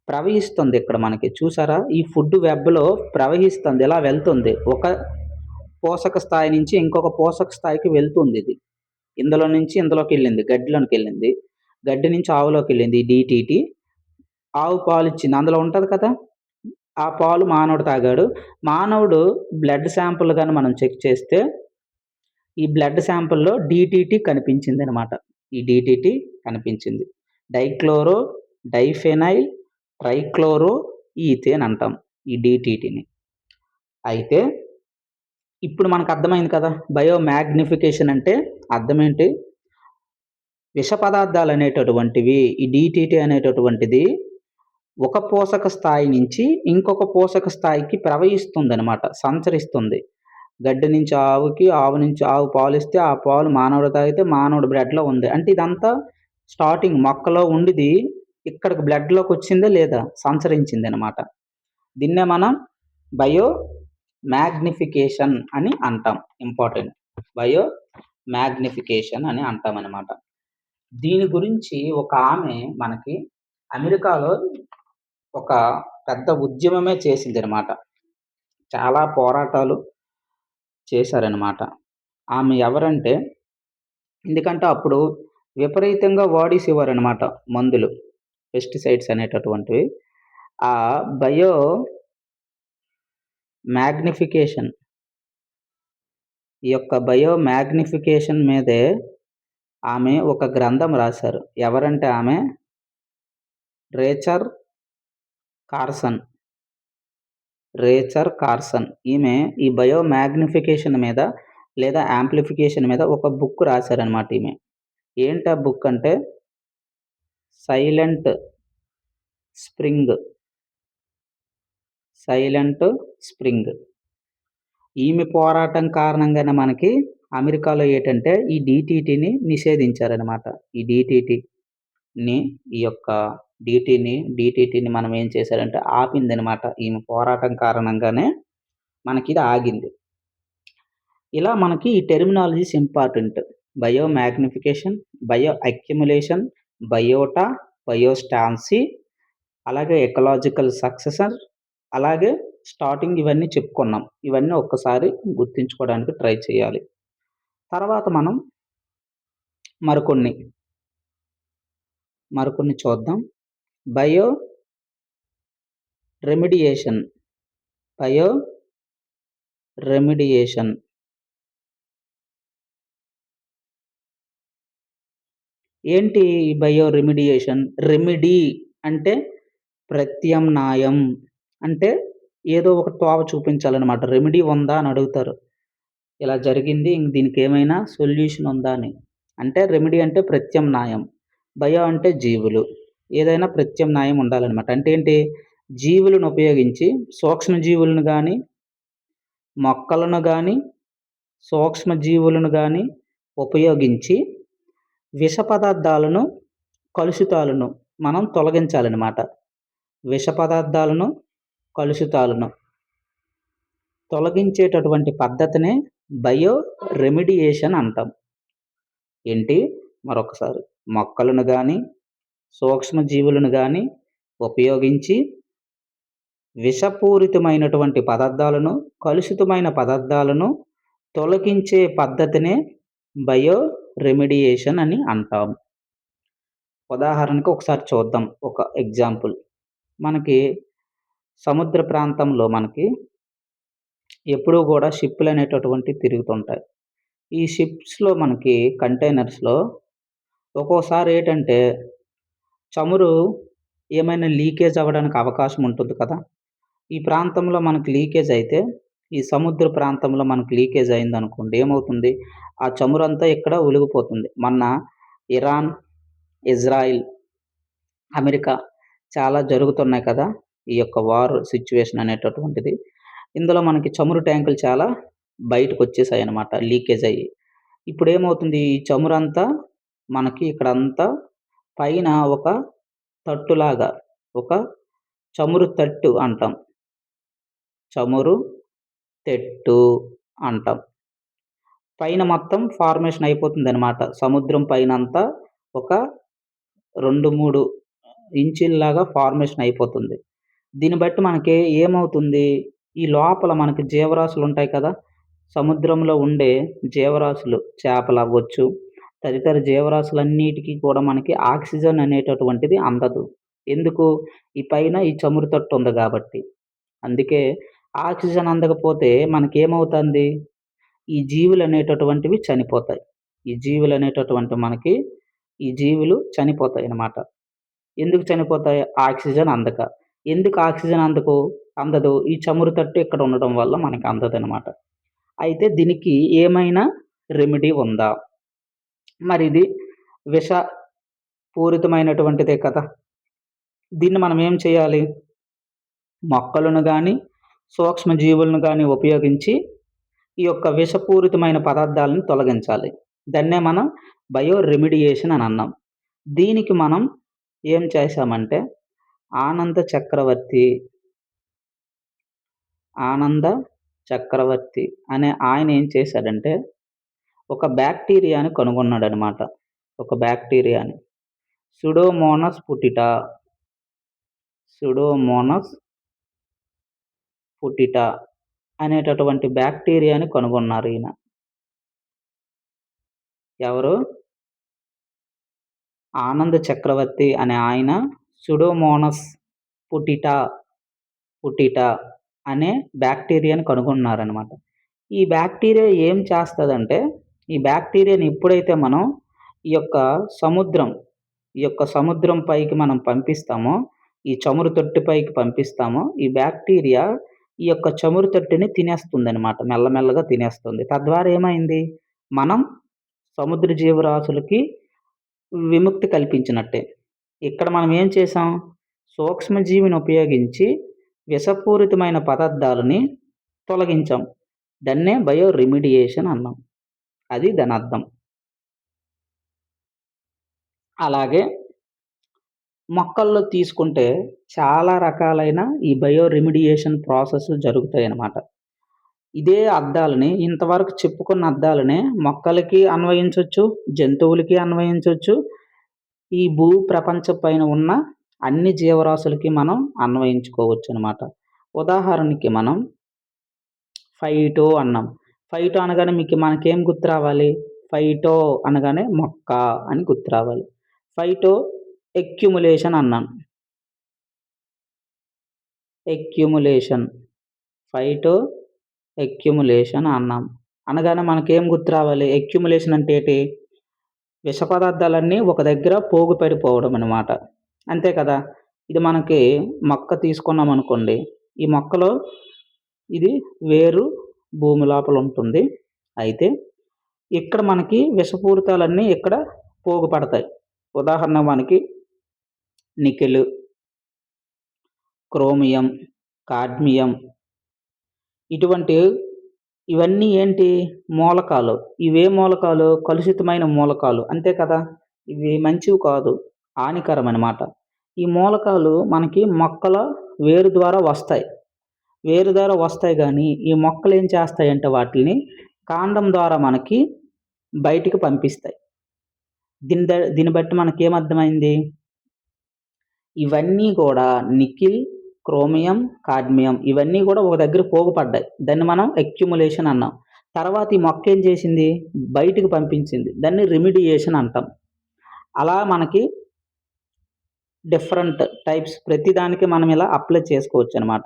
Speaker 1: ప్రవహిస్తుంది ఇక్కడ మనకి. చూసారా? ఈ ఫుడ్ వెబ్‌లో ప్రవహిస్తుంది. ఇలా వెళ్తుంది. ఒక పోషక స్థాయి నుంచి ఇంకొక పోషక స్థాయికి వెళ్తుందిది. ఇందులో నుంచి ఇందులోకెళ్ళింది. గడ్డిలోనికెళ్ళింది. గడ్డి నుంచి ఆవులోకెళ్ళింది ఈ డీటీటీ. ఆవు పాలిచ్చింది. అందులో ఉంటది కదా! ఆ పాలు మానవుడు తాగాడు. మానవుడు బ్లడ్ శాంపుల్ గాని మనం చెక్ చేస్తే, ఈ బ్లడ్ శాంపుల్‌లో డీటీటీ కనిపించిందనమాట. ఈ డీటీటీ కనిపించింది. డైక్లోరో, డైఫెనైల్, ట్రైక్లోరో ఈథేన్ అంటాం ఈ డీటీటీని. అయితే ఇప్పుడు మనకు అర్థమైంది కదా! బయో మాగ్నిఫికేషన్ అంటే అర్థమేంటి? విష పదార్థాలనేటటువంటివి ఈ డీటీటీ అనేటటువంటిది ఒక పోషక స్థాయి నుంచి ఇంకొక పోషక స్థాయికి ప్రవహిస్తుందనమాట. సంచరిస్తుంది. గడ్డి నుంచి ఆవుకి, ఆవు నుంచి ఆవు పాలిస్తే, ఆ పాలు మానవుడు తాగితే మానవుడి బ్లడ్‌లో ఉంది. అంటే ఇదంతా స్టార్టింగ్ మొక్కలో ఉండిది ఇక్కడికి బ్లడ్‌లోకొచ్చిందా లేదా? సంచరించిందనమాట. దీన్నే మనం బయో మాగ్నిఫికేషన్ అని అంటాం. ఇంపార్టెంట్. బయో మాగ్నిఫికేషన్ అని అంటామనమాట. దీని గురించి ఒక ఆమె మనకి అమెరికాలో ఒక పెద్ద ఉద్యమమే చేసిందనమాట. చాలా పోరాటాలు చేశారనమాట. ఆమె ఎవరంటే ఎందుకంటే అప్పుడు విపరీతంగా వాడేసేవారనమాట మందులు. పెస్టిసైడ్స్ అనేటటువంటివి. ఆ బయో మాగ్నిఫికేషన్ ఈ యొక్క బయో మాగ్నిఫికేషన్ మీదే ఆమె ఒక గ్రంథం రాశారు. ఎవరంటే ఆమె రేచర్ కార్సన్. రేచర్ కార్సన్. ఈమె ఈ బయో మాగ్నిఫికేషన్ మీద లేదా యాంప్లిఫికేషన్ మీద ఒక బుక్ రాశారనమాట ఈమె. ఏంటా బుక్ అంటే 'సైలెంట్ స్ప్రింగ్'. 'Silent spring'. ఈమె పోరాటం కారణంగానే మనకి అమెరికాలో ఏటంటే ఈ డీటీటీని నిషేధించారనమాట. ఈ డీటీటీని ఈ యొక్క డీటీటీని మనం ఏం చేశారంటే ఆపిందనమాట. ఈమె పోరాటం కారణంగానే మనకిది ఆగింది. ఇలా మనకి ఈ terminologies important. Bio magnification, bio accumulation, biota, biostasy, అలాగే ఎకలాజికల్ సక్సెసర్, అలాగే స్టార్టింగ్ ఇవన్నీ చెప్పుకున్నాం. ఇవన్నీ ఒక్కసారి గుర్తుంచుకోవడానికి ట్రై చేయాలి. తర్వాత మనం మరికొన్ని చూద్దాం. Bio remediation. Bio remediation. ఏంటి ఈ బయో రెమిడియేషన్? రెమిడీ అంటే ప్రత్యామ్నాయం. అంటే ఏదో ఒక తోవ చూపించాలనమాట. రెమెడీ ఉందా అని అడుగుతారు. ఇలా జరిగింది దీనికేమైనా సొల్యూషన్ ఉందా అని. అంటే రెమెడీ అంటే ప్రత్యామ్నాయం. బయో అంటే జీవులు. ఏదైనా ప్రత్యామ్నాయం ఉండాలనమాట. అంటే ఏంటి? జీవులను ఉపయోగించి సూక్ష్మజీవులను గాని, మొక్కలను గాని, సూక్ష్మజీవులను గాని ఉపయోగించి విష పదార్థాలను, కలుషితాలను మనం తొలగించాలనమాట. విష పదార్థాలను, కలుషితాలను తొలగించేటటువంటి పద్ధతినే బయో రెమిడియేషన్ అంటాం. ఏంటి? మరొకసారి మొక్కలను గాని, సూక్ష్మజీవులను గాని ఉపయోగించి విషపూరితమైనటువంటి పదార్థాలను, కలుషితమైన పదార్థాలను తొలగించే పద్ధతినే బయో రెమిడియేషన్ అని అంటాం. ఉదాహరణకు ఒకసారి చూద్దాం ఒక ఎగ్జాంపుల్. మనకి సముద్ర ప్రాంతంలో మనకి ఎప్పుడూ గూడా షిప్పులనేటటువంటివి తిరుగుతుంటాయి. ఈ షిప్స్‌లో మనకి కంటైనర్స్‌లో ఒక్కోసారి ఏటంటే చమురు ఏమైనా లీకేజ్ అవ్వడానికి అవకాశం ఉంటుంది కదా! ఈ ప్రాంతంలో మనకు లీకేజ్ అయితే, ఈ సముద్ర ప్రాంతంలో మనకు లీకేజ్ అయిందనుకోండి ఏమవుతుంది? ఆ చమురంతా ఇక్కడ ఒలిగిపోతుంది. మొన్న ఇరాన్, ఇజ్రాయిల్, అమెరికా చాలా జరుగుతున్నాయి కదా! ఈ యొక్క వార్ సిట్యుయేషన్ అనేటటువంటిది. ఇందులో మనకి చమురు ట్యాంకులు చాలా బయటకొచ్చేసాయన్నమాట లీకేజ్ అయ్యి. ఇప్పుడేమవుతుంది ఈ చమురంతా మనకి ఇక్కడంతా పైన ఒక తట్టులాగా ఒక చమురు తట్టు అంటాం. చమురు తెట్టు అంటాం. పైన మొత్తం ఫార్మేషన్ అయిపోతుందనమాట. సముద్రం పైనంతా ఒక 2, 3 ఇంచుల్లాగా ఫార్మేషన్ అయిపోతుంది. దీన్ని బట్టి మనకి ఏమవుతుంది, ఈ లోపల మనకి జీవరాశులుంటాయి కదా! సముద్రంలో ఉండే జీవరాశులు చేపలవ్వచ్చు, తదితర జీవరాశులన్నిటికి కూడా మనకి ఆక్సిజన్ అనేటటువంటిది అందదు. ఎందుకు? ఈ పైన ఈ చమురు తట్టు ఉంది గాబట్టి. అందుకే ఆక్సిజన్ అందకపోతే మనకేమవుతంది? ఈ జీవులనేటటువంటివి చనిపోతాయి. ఈ జీవులు చనిపోతాయనమాట. ఎందుకు చనిపోతాయి? ఆక్సిజన్ అందక. ఎందుకు ఆక్సిజన్ అందదు? ఈ చమురు తట్టు ఇక్కడ ఉండడం వల్ల మనకి అందదనమాట. అయితే దీనికి ఏమైనా రెమెడీ ఉందా? మరిది విషపూరితమైనటువంటిదే కదా! దీన్ని మనం ఏం చేయాలి? మొక్కలను గాని, సూక్ష్మజీవులను గాని ఉపయోగించి ఈ యొక్క విషపూరితమైన పదార్థాలను తొలగించాలి. దాన్నే మనం బయో రెమిడియేషన్ అని అన్నాం. దీనికి మనం ఏం చేశామంటే ఆనంద చక్రవర్తి అనే ఆయన ఏం చేశాడంటే ఒక బ్యాక్టీరియాని కనుగొన్నాడనమాట. ఒక బ్యాక్టీరియాని. సుడోమోనాస్ పుటిటా అనేటటువంటి బ్యాక్టీరియాని కనుగొన్నారు ఈయన. ఎవరు? ఆనంద చక్రవర్తి అనే ఆయన సుడోమోనాస్ పుటిటా అనే బ్యాక్టీరియాని కనుగొన్నారనమాట. ఈ బ్యాక్టీరియా ఏం చేస్తదంటే, ఈ బ్యాక్టీరియాని ఎప్పుడైతే మనం ఈ యొక్క సముద్రం పైకి మనం పంపిస్తామో, ఈ చమురు తొట్టి పైకి పంపిస్తామో, ఈ బ్యాక్టీరియా ఈ యొక్క చమురు తొట్టిని తినేస్తుందనమాట. మెల్లమెల్లగా తినేస్తుంది. తద్వారా ఏమైంది? మనం సముద్ర జీవరాశులకి విముక్తి కల్పించినట్టే. ఇక్కడ మనం ఏం చేసాం? సూక్ష్మజీవిని ఉపయోగించి విషపూరితమైన పదార్థాలని తొలగించాం. దాన్నే బయో రెమిడియేషన్ అన్నాం. అది దానర్థం. అలాగే మొక్కల్లో తీసుకుంటే చాలా రకాలైన ఈ బయో రెమిడియేషన్ ప్రాసెస్‌లు జరుగుతాయనమాట. ఇదే అర్థాలని ఇంతవరకు చెప్పుకున్న అర్థాలనే మొక్కలకి అన్వయించొచ్చు, జంతువులకి అన్వయించొచ్చు. ఈ భూ ప్రపంచం పైన ఉన్న అన్ని జీవరాశులకి మనం అన్వయించుకోవచ్చనమాట. ఉదాహరణకి మనం ఫైటో అన్నాం. ఫైటో అనగానే మనకేం గుర్తు రావాలి? ఫైటో అనగానే మొక్క అని గుర్తు రావాలి. ఫైటో ఎక్యుములేషన్ అన్నాం. ఫైటో ఎక్యుములేషన్ అన్నాం. అనగానే మనకేం గుర్తు రావాలి? ఎక్యుములేషన్ అంటే ఏటి? విష పదార్థాలన్నీ ఒక దగ్గర పోగు పడిపోవడం అనమాట. అంతే కదా! ఇది మనకి మొక్క తీసుకున్నామనుకోండి. ఈ మొక్కలో ఇది వేరు భూమి లోపల ఉంటుంది. అయితే ఇక్కడ మనకి విషపూరితాలన్నీ ఇక్కడ పోగు పడతాయి. ఉదాహరణ మనకి నికెల్, క్రోమియం, కాడ్మియం ఇవన్నీ ఏంటి? మూలకాలు. ఇవే మూలకాలు? కలుషితమైన మూలకాలు. అంతే కదా! ఇవి మంచివి కాదు. హానికరమనమాట. ఈ మూలకాలు మనకి మొక్కల వేరు ద్వారా వస్తాయి గానీ, ఈ మొక్కలేం చేస్తాయంటే వాటిల్ని కాండం ద్వారా మనకి బయటికి పంపిస్తాయి. దీన్ని బట్టి మనకేమర్థమైంది? ఇవన్నీ కూడా నికెల్, క్రోమియం, కాడ్మియం ఇవన్నీ కూడా ఒక దగ్గర పోగుపడ్డాయి. దాన్ని మనం అక్యుములేషన్ అన్నాం. తర్వాత ఈ మొక్క ఏం చేసింది? బయటికి పంపించింది. దాన్ని రెమిడియేషన్ అంటాం. అలా మనకి డిఫరెంట్ టైప్స్ ప్రతిదానికి మనం ఇలా అప్లై చేసుకోవచ్చనమాట.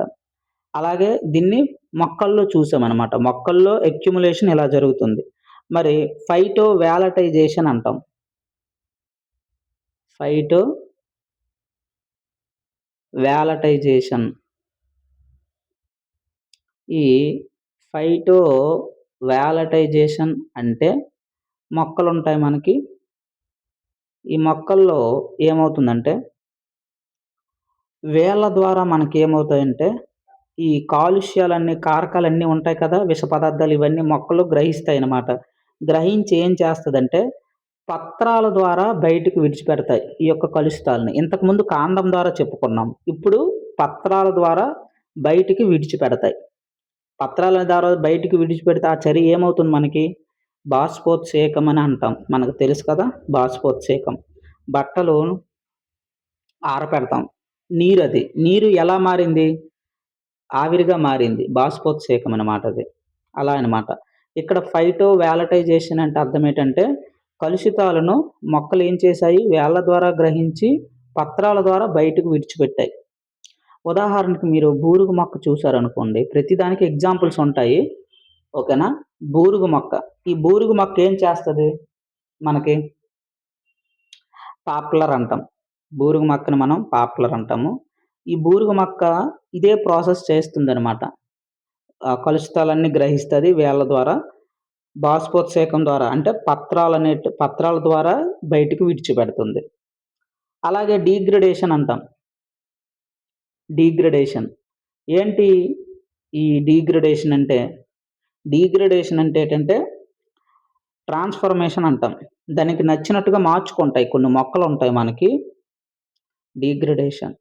Speaker 1: అలాగే దీన్ని మొక్కల్లో చూసామనమాట. మొక్కల్లో అక్యుములేషన్ ఇలా జరుగుతుంది. మరి ఫైటో వాలటైజేషన్ అంటాం. ఫైటో వాలటైజేషన్. ఈ ఫైటో వాలటైజేషన్ అంటే మొక్కలుంటాయి మనకి. ఈ మొక్కల్లో ఏమవుతుందంటే వేళ్ళ ద్వారా మనకేమవుతాయంటే ఈ కాలుష్యాలన్నీ, కారకాలన్నీ ఉంటాయి కదా! విష పదార్థాలు ఇవన్నీ మొక్కలు గ్రహిస్తాయనమాట. గ్రహించి ఏం చేస్తదంటే పత్రాల ద్వారా బయటికి విడిచిపెడతాయి ఈ యొక్క కలుషితాలని. ఇంతకుముందు కాండం ద్వారా చెప్పుకున్నాం. ఇప్పుడు పత్రాల ద్వారా బయటికి విడిచిపెడతాయి. పత్రాల ద్వారా బయటికి విడిచిపెడితే ఆ చర్య ఏమవుతుంది మనకి? బాష్పోత్సేకం అని అంటాం. మనకు తెలుసు కదా! బాష్పోత్సేకం. బట్టలు ఆరపెడతాం. నీరది. నీరు ఎలా మారింది? ఆవిరిగా మారింది. బాష్పోత్సేకం అన్నమాట అది. అలా అన్నమాట. ఇక్కడ ఫైటో వాలటైజేషన్ అంటే అర్థం ఏంటంటే, కలుషితాలను మొక్కలు ఏం చేశాయి? వేళ్ళ ద్వారా గ్రహించి పత్రాల ద్వారా బయటకు విడిచిపెట్టాయి. ఉదాహరణకు మీరు బూరుగు మొక్క చూసారనుకోండి. ప్రతిదానికి ఎగ్జాంపుల్స్ ఉంటాయి. ఓకేనా? బూరుగు మొక్క. ఈ బూరుగు మొక్క ఏం చేస్తది మనకి? పాప్లర్ అంటాం. బూరుగు మొక్కని మనం పాప్లర్ అంటాము. ఈ బూరుగు మొక్క ఇదే ప్రాసెస్ చేస్తుందనమాట. కలుషితాలన్నీ గ్రహిస్తది వేళ్ళ ద్వారా. బాష్పోత్సేకం ద్వారా అంటే పత్రాల ద్వారా బయటికి విడిచిపెడుతుంది. అలాగే డీగ్రేడేషన్ అంటాం. డీగ్రేడేషన్. ఏంటి ఈ డీగ్రేడేషన్ అంటే? డీగ్రేడేషన్ అంటే ఏంటంటే ట్రాన్స్‌ఫర్మేషన్ అంటాం. దానికి నచ్చినట్టుగా మార్చుకుంటాయి. కొన్ని మొక్కలుంటాయి మనకి. డీగ్రేడేషన్.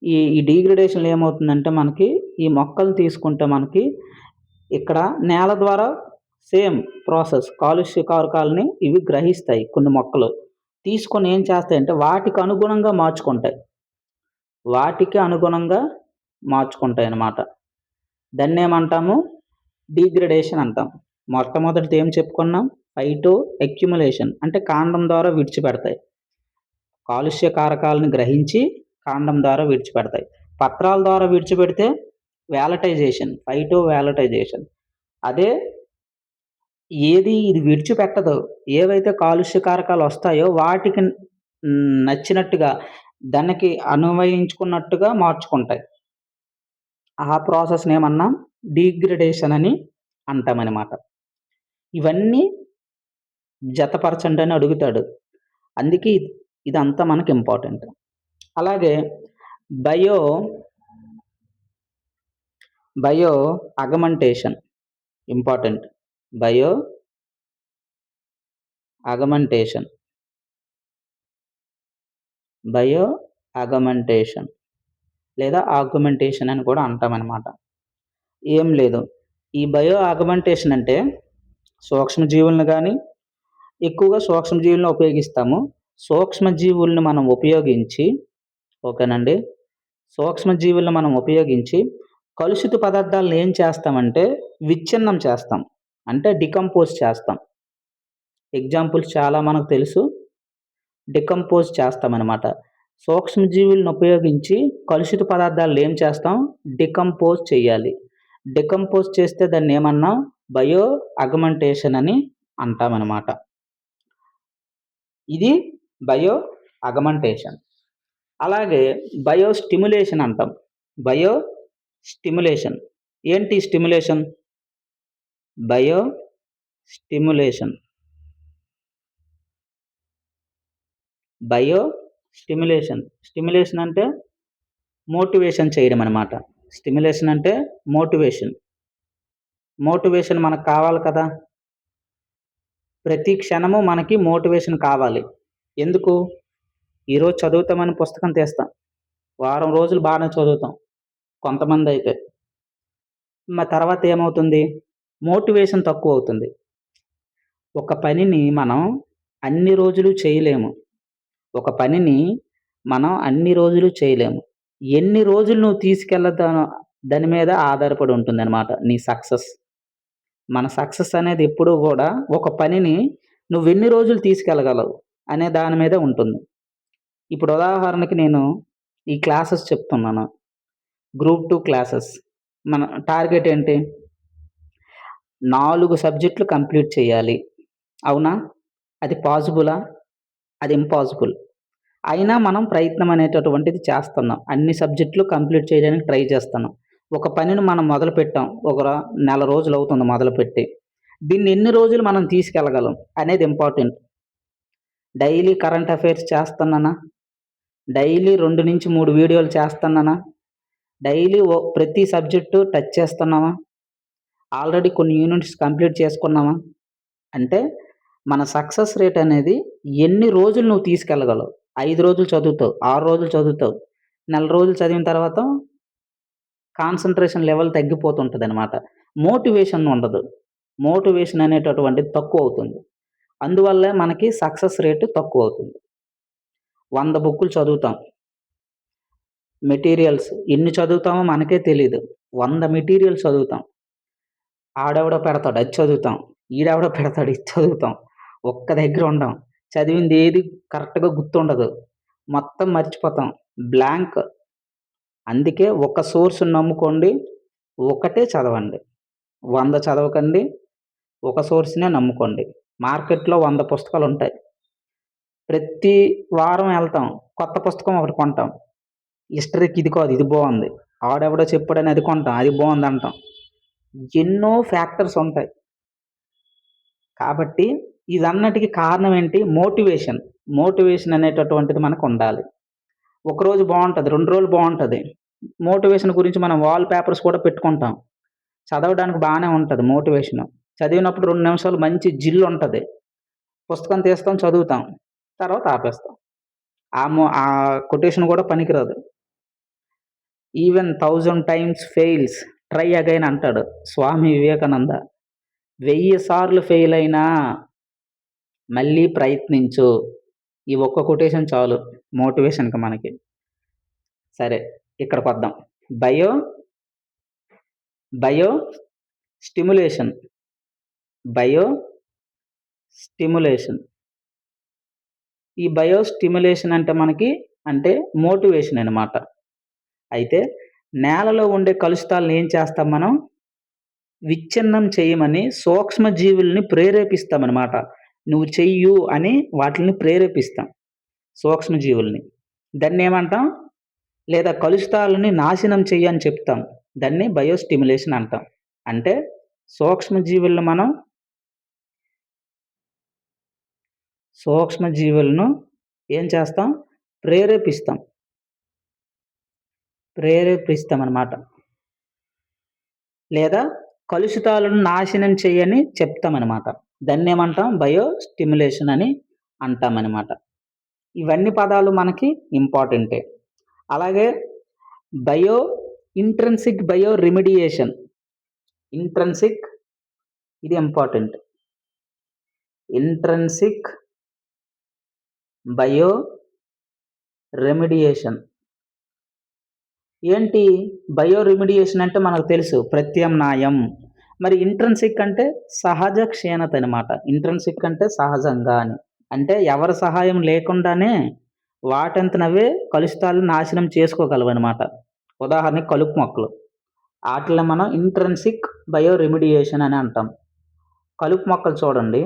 Speaker 1: ఈ డీగ్రేడేషన్‌లో ఏమవుతుందంటే మనకి ఈ మొక్కలు తీసుకుంటే మనకి ఇక్కడ నేల ద్వారా సేమ్ ప్రాసెస్ కాలుష్య కారకాలని ఇవి గ్రహిస్తాయి కొన్ని మొక్కలు. తీసుకొని ఏం చేస్తాయంటే వాటికి అనుగుణంగా మార్చుకుంటాయి. వాటికి అనుగుణంగా మార్చుకుంటాయన్నమాట. దాన్నేమంటాము? డీగ్రేడేషన్ అంటాం. మొట్టమొదటిది ఏం చెప్పుకున్నాం? ఫైటో అక్యుములేషన్ అంటే కాండం ద్వారా విడిచిపెడతాయి. కాలుష్య కారకాలను గ్రహించి కాండం ద్వారా విడిచిపెడతాయి. పత్రాల ద్వారా విడిచిపెడితే వాలటైజేషన్, ఫైటో వాలటైజేషన్. అదే ఇది విడిచిపెట్టదో, ఏవైతే కాలుష్య కారకాలు వస్తాయో వాటికి నచ్చినట్టుగా దానికి అన్వయించుకున్నట్టుగా మార్చుకుంటాయి. ఆ ప్రాసెస్‌ని ఏమన్నాం? డీగ్రేడేషన్ అని అంటామనమాట. ఇవన్నీ జతపరచండి అని అడుగుతాడు. అందుకే ఇదంతా మనకి ఇంపార్టెంట్. అలాగే bio bio augmentation important. Bio augmentation. Bio augmentation లేదా ఆగ్మెంటేషన్ అని కూడా అంటామనమాట. ఏం లేదు. ఈ బయో ఆగ్మెంటేషన్ అంటే సూక్ష్మజీవులను గానీ, ఎక్కువగా సూక్ష్మజీవులను ఉపయోగిస్తాము. సూక్ష్మజీవుల్ని మనం ఉపయోగించి ఓకేనండి. సూక్ష్మజీవులను మనం ఉపయోగించి కలుషిత పదార్థాలను ఏం చేస్తామంటే విచ్ఛిన్నం చేస్తాం. అంటే డీకంపోజ్ చేస్తాం. ఎగ్జాంపుల్స్ చాలా మనకు తెలుసు. డీకంపోజ్ చేస్తామనమాట. సూక్ష్మజీవులను ఉపయోగించి కలుషిత పదార్థాలను ఏం చేస్తాం? డీకంపోజ్ చేయాలి. డీకంపోజ్ చేస్తే దాన్నేమన్నాం? బయో అగ్మెంటేషన్ అని అంటామనమాట. ఇది బయో అగ్మెంటేషన్. అలాగే బయో స్టిమ్యులేషన్ అంటాం. Bio stimulation. ఏంటి stimulation? Bio stimulation. Bio stimulation. Stimulation అంటే మోటివేషన్ చేయడం అనమాట. స్టిమ్యులేషన్ అంటే మోటివేషన్. మోటివేషన్ మనకు కావాలి కదా! ప్రతి క్షణము మనకి మోటివేషన్ కావాలి. ఎందుకు? ఈరోజు చదువుతామని పుస్తకం తీస్తాం. వారం రోజులు బానే చదువుతాం. కొంతమందైతే. తర్వాత ఏమవుతుంది? మోటివేషన్ తక్కువవుతుంది. ఒక పనిని మనం అన్ని రోజులు చేయలేము. ఒక పనిని మనం అన్ని రోజులు చేయలేము. ఎన్ని రోజులు నువ్వు తీసుకెళ్తానో దాని మీద ఆధారపడి ఉంటుందనమాట నీ సక్సెస్. మన సక్సెస్ అనేది ఎప్పుడూ గూడా ఒక పనిని నువ్వెన్ని రోజులు తీసుకెళ్ళగలవు అనే దాని మీదే ఉంటుంది. ఇప్పుడు ఉదాహరణకి నేను ఈ క్లాసెస్ చెప్తున్నాను. Group 2 classes. మన టార్గెట్ ఏంటి? 4 సబ్జెక్టులు కంప్లీట్ చేయాలి. అవునా? అది పాజిబులా? అది ఇంపాసిబుల్. అయినా మనం ప్రయత్నం అనేటటువంటిది చేస్తున్నాం. అన్ని సబ్జెక్టులు కంప్లీట్ చేయడానికి ట్రై చేస్తున్నాం. ఒక పనిని మనం మొదలుపెట్టాం. నెల రోజులవుతుంది మొదలుపెట్టి. దీన్ని ఎన్ని రోజులు మనం తీసుకెళ్ళగలం అనేది ఇంపార్టెంట్. డైలీ కరెంట్ అఫైర్స్ చేస్తున్నానా? డైలీ 2-3 వీడియోలు చేస్తున్నానా? డైలీ ప్రతి సబ్జెక్టు టచ్ చేస్తున్నామా? ఆల్రెడీ కొన్ని యూనిట్స్ కంప్లీట్ చేసుకున్నామా? అంటే మన సక్సెస్ రేట్ అనేది ఎన్ని రోజులు నువ్వు తీసుకెళ్ళగలవు? 5 రోజులు చదువుతావు, 6 రోజులు చదువుతావు. నెల రోజులు చదివిన తర్వాత కాన్సంట్రేషన్ లెవెల్ తగ్గిపోతుంటదనమాట. మోటివేషన్ ఉండదు. మోటివేషన్ అనేటటువంటిది తక్కువవుతుంది. అందువల్లే మనకి సక్సెస్ రేట్ తక్కువవుతుంది. 100 బుక్కులు చదువుతాం. మెటీరియల్స్ ఎన్ని చదువుతామో మనకే తెలీదు. 100 మెటీరియల్స్ చదువుతాం. ఆడెవడో పెడతాడు అది చదువుతాం. ఈడెవడో పెడతాడు ఇది చదువుతాం. ఒక్క దగ్గర ఉండం. చదివింది ఏది కరెక్ట్‌గా గుర్తుండదు. మొత్తం మర్చిపోతాం. బ్లాంక్. అందుకే ఒక సోర్స్‌ని నమ్ముకోండి. ఒకటే చదవండి. 100 చదవకండి. ఒక సోర్స్‌నే నమ్ముకోండి. మార్కెట్‌లో 100 పుస్తకాలుంటాయి. ప్రతి వారం ఎళ్తాం. కొత్త పుస్తకం ఒకటి కొంటాం. హిస్టరీకి ఇది కాదు ఇది బావుంది. ఆడెవడో చెప్పాడని అది కొంటాం. అది బావుందంటాం. ఎన్నో ఫ్యాక్టర్స్ ఉంటాయి. కాబట్టి ఇదన్నటికి కారణం ఏంటి? మోటివేషన్. మోటివేషన్ అనేటటువంటిది మనకుండాలి. ఒకరోజు బావుంటది. 2 రోజులు బావుంటది. మోటివేషన్ గురించి మనం వాల్ పేపర్స్ కూడా పెట్టుకుంటాం. చదవడానికి బానే ఉంటది మోటివేషను. చదివినప్పుడు 2 నిమిషాలు మంచి జిల్లుంటది. పుస్తకం తీస్తాం, చదువుతాం. తర్వాత ఆపేస్తాం. ఆ కొటేషన్ కూడా పనికిరాదు. Even 1000 times fails try again అంటాడు స్వామి వివేకానంద. 1000 సార్లు ఫెయిల్ అయినా మళ్ళీ ప్రయత్నించు. ఈ ఒక్క కొటేషన్ చాలు మోటివేషన్‌కి మనకి. సరే ఇక్కడికొద్దాం. Bio bio stimulation. Bio stimulation. ఈ బయో స్టిమ్యులేషన్ అంటే మోటివేషన్ అనమాట. అయితే నేలలో ఉండే కలుషితాలను ఏం చేస్తాం మనం? విచ్ఛిన్నం చేయమని సూక్ష్మజీవుల్ని ప్రేరేపిస్తామనమాట. నువ్వు చెయ్యు అని వాటిల్ని ప్రేరేపిస్తాం. సూక్ష్మజీవుల్ని. దాన్నేమంటాం? లేదా కలుషితాలని నాశనం చెయ్యి అని చెప్తాం. దాన్ని బయో స్టిమ్యులేషన్ అంటాం. అంటే సూక్ష్మజీవులను మనం సూక్ష్మజీవులను ఏం చేస్తాం? ప్రేరేపిస్తాం. ప్రేరేపిస్తామనమాట. లేదా కలుషితాలను నాశనం చెయ్యని చెప్తామనమాట. దాన్నేమంటాం? బయో స్టిమ్యులేషన్ అని అంటామనమాట. ఇవన్నీ పదాలు మనకి ఇంపార్టెంటే. అలాగే bio intrinsic bio remediation. Intrinsic ఇది ఇంపార్టెంట్. Intrinsic bio remediation. ఏంటి బయో రెమిడియేషన్ అంటే మనకు తెలుసు ప్రత్యామ్నాయం. మరి ఇంట్రిన్సిక్ అంటే సహజ క్షీణత అనమాట. ఇంట్రిన్సిక్ అంటే సహజంగా అని. అంటే ఎవరి సహాయం లేకుండానే వాటంతనవే కలుషితాలను నాశనం చేసుకోగలవనమాట. ఉదాహరణకి కలుపు మొక్కలు. ఆటిల్ని మనం ఇంట్రిన్సిక్ బయో రెమిడియేషన్ అని అంటాం. కలుపు మొక్కలు చూడండి.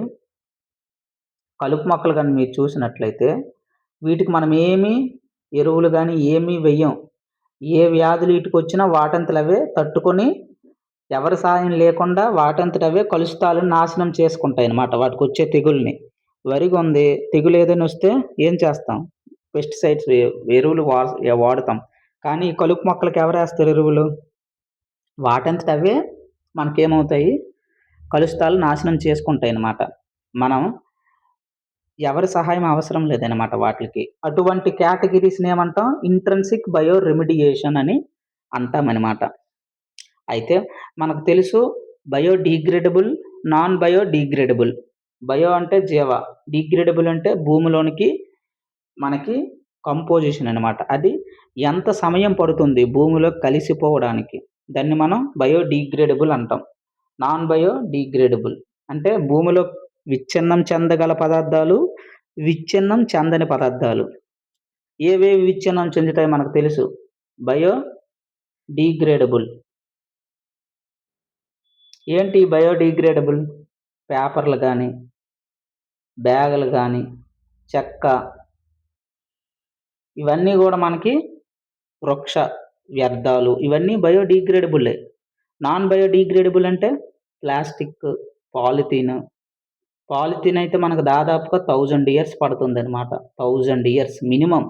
Speaker 1: కలుపు మొక్కలు గాని మీరు చూసినట్లయితే వీటికి మనం ఎరువులు గాని ఏమీ వెయ్యం. ఏ వ్యాధులు ఈటికొచ్చినా వాటంతటవే తట్టుకొని ఎవరి సాయం లేకుండా వాటంతటవే కలుషితాలను నాశనం చేసుకుంటాయన్నమాట వాటికొచ్చే తెగుల్ని. వరిగుంది తెగులు ఏదైనా వస్తే ఏం చేస్తాం? పెస్టిసైడ్స్ ఎరువులు వాడుతాం. కానీ ఈ కలుపు మొక్కలకి ఎవరేస్తారు ఎరువులు? వాటంతటవే మనకేమవుతాయి? కలుషితాలు నాశనం చేసుకుంటాయన్నమాట. మనం ఎవరి సహాయం అవసరం లేదనమాట వాటిలికి. అటువంటి కేటగిరీస్‌ని ఏమంటాం? ఇంట్రిన్సిక్ బయో రెమిడియేషన్ అని అంటామనమాట. అయితే మనకు తెలుసు బయోడిగ్రేడబుల్, నాన్ బయోడిగ్రేడబుల్. బయో అంటే జీవ, డిగ్రేడబుల్ అంటే భూమిలోనికి మనకి కంపోజిషన్ అనమాట. అది ఎంత సమయం పడుతుంది భూమిలో కలిసిపోవడానికి. దాన్ని మనం బయోడిగ్రేడబుల్ అంటాం. నాన్ బయోడిగ్రేడబుల్ అంటే భూమిలో విచ్ఛిన్నం చెందగల పదార్థాలు, విచ్ఛిన్నం చెందని పదార్థాలు. ఏవేవి విచ్ఛిన్నం చెందుతాయో మనకు తెలుసు. బయోడిగ్రేడబుల్. ఏంటి బయోడిగ్రేడబుల్? పేపర్లు గానీ, బ్యాగులు గానీ, చెక్క ఇవన్నీ గూడా మనకి వృక్ష వ్యర్థాలు ఇవన్నీ బయోడిగ్రేడబులే. నాన్ బయోడిగ్రేడబుల్ అంటే ప్లాస్టిక్, పాలిథీన్. పాలిథీన్ అయితే మనకు దాదాపుగా 1000 ఇయర్స్ పడుతుందనమాట. 1000 years minimum.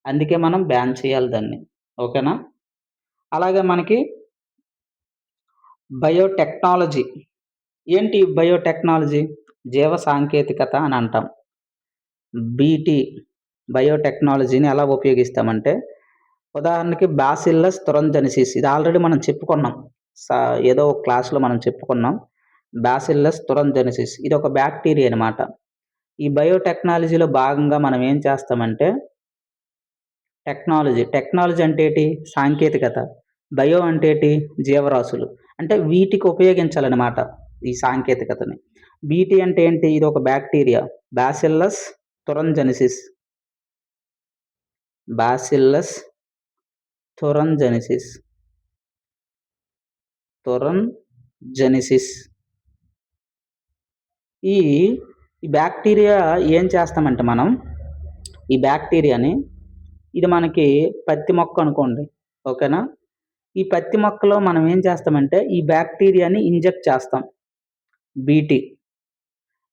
Speaker 1: అందుకే మనం బ్యాన్ చేయాలి దాన్ని. ఓకేనా? అలాగే మనకి బయోటెక్నాలజీ. ఏంటి బయోటెక్నాలజీ? జీవ సాంకేతికత అని అంటాం. బీటీ బయోటెక్నాలజీని ఎలా ఉపయోగిస్తామంటే, ఉదాహరణకి బాసిల్లస్ తురంజెనిసిస్ ఇది ఆల్రెడీ మనం చెప్పుకున్నాం. స ఏదో ఒక క్లాస్‌లో మనం చెప్పుకున్నాం. బాసిల్లస్ తురంజెనిసిస్ ఇదొక బ్యాక్టీరియా అనమాట. ఈ బయోటెక్నాలజీలో భాగంగా మనం ఏం చేస్తామంటే టెక్నాలజీ అంటే ఏటి? సాంకేతికత. బయో అంటే ఏటి? జీవరాశులు. అంటే వీటికి ఉపయోగించాలనమాట ఈ సాంకేతికతని. బీటీ అంటే ఏంటి? ఇదొక బ్యాక్టీరియా. బాసిల్లస్ తురంజెనిసిస్. బాసిల్లస్ తురంజెనిసిస్. తురంజెనిసిస్. ఈ ఈ బ్యాక్టీరియా ఏం చేస్తామంటే మనం, ఈ బ్యాక్టీరియాని ఇది మనకి పత్తి మొక్క అనుకోండి. ఓకేనా? ఈ పత్తి మొక్కలో మనం ఏం చేస్తామంటే, ఈ బ్యాక్టీరియాని ఇంజెక్ట్ చేస్తాం. BT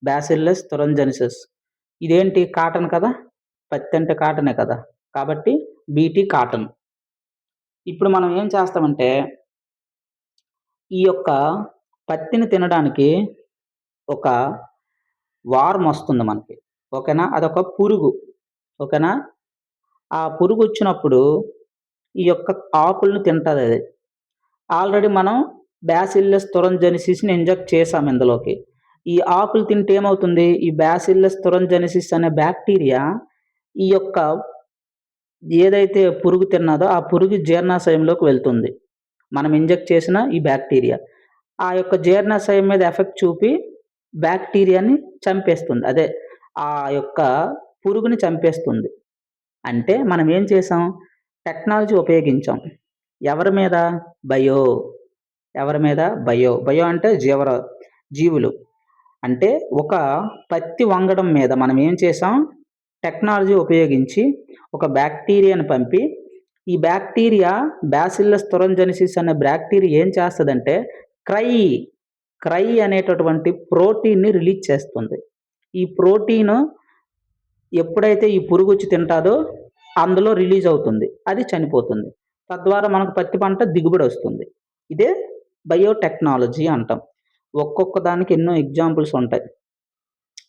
Speaker 1: bacillus thuringiensis. ఇదేంటి కాటన్ కదా! పత్తి అంటే కాటనే కదా! కాబట్టి బీటీ కాటన్. ఇప్పుడు మనం ఏం చేస్తామంటే, ఈ యొక్క పత్తిని తినడానికి ఒక వార్మ్ వస్తుంది మనకి. ఓకేనా? అదొక పురుగు. ఓకేనా? ఆ పురుగొచ్చినప్పుడు ఈ యొక్క ఆకులను తింటదది. ఆల్రెడీ మనం బాసిల్లస్ తురంజెనిసిస్‌ని ఇంజెక్ట్ చేసాం ఇందులోకి. ఈ ఆకులు తింటే ఏమవుతుంది? ఈ బాసిల్లస్ తురంజెనిసిస్ అనే బ్యాక్టీరియా ఈ యొక్క ఏదైతే పురుగు తిన్నదో ఆ పురుగు జీర్ణాశయంలోకి వెళ్తుంది. మనం ఇంజెక్ట్ చేసిన ఈ బ్యాక్టీరియా. ఆ యొక్క జీర్ణాశయం మీద ఎఫెక్ట్ చూపి బ్యాక్టీరియాని చంపేస్తుంది. అదే ఆ యొక్క పురుగుని చంపేస్తుంది. అంటే మనం ఏం చేసాం? టెక్నాలజీ ఉపయోగించాం. ఎవరి మీద? బయో. ఎవరి మీద? బయో. బయో అంటే జీవులు. అంటే ఒక పత్తి వంగడం మీద మనం ఏం చేసాం? టెక్నాలజీ ఉపయోగించి ఒక బ్యాక్టీరియాని పంపి, ఈ బ్యాక్టీరియా బాసిల్లస్ తురంజెనిసిస్ అనే బ్యాక్టీరియా ఏం చేస్తదంటే క్రై అనేటటువంటి ప్రోటీన్‌ని రిలీజ్ చేస్తుంది. ఈ ప్రోటీను ఎప్పుడైతే ఈ పురుగొచ్చి తింటాదో అందులో రిలీజ్ అవుతుంది. అది చనిపోతుంది. తద్వారా మనకు పత్తి పంట దిగుబడొస్తుంది. ఇదే బయోటెక్నాలజీ అంటాం. ఒక్కొక్క దానికి ఎన్నో ఎగ్జాంపుల్స్ ఉంటాయి.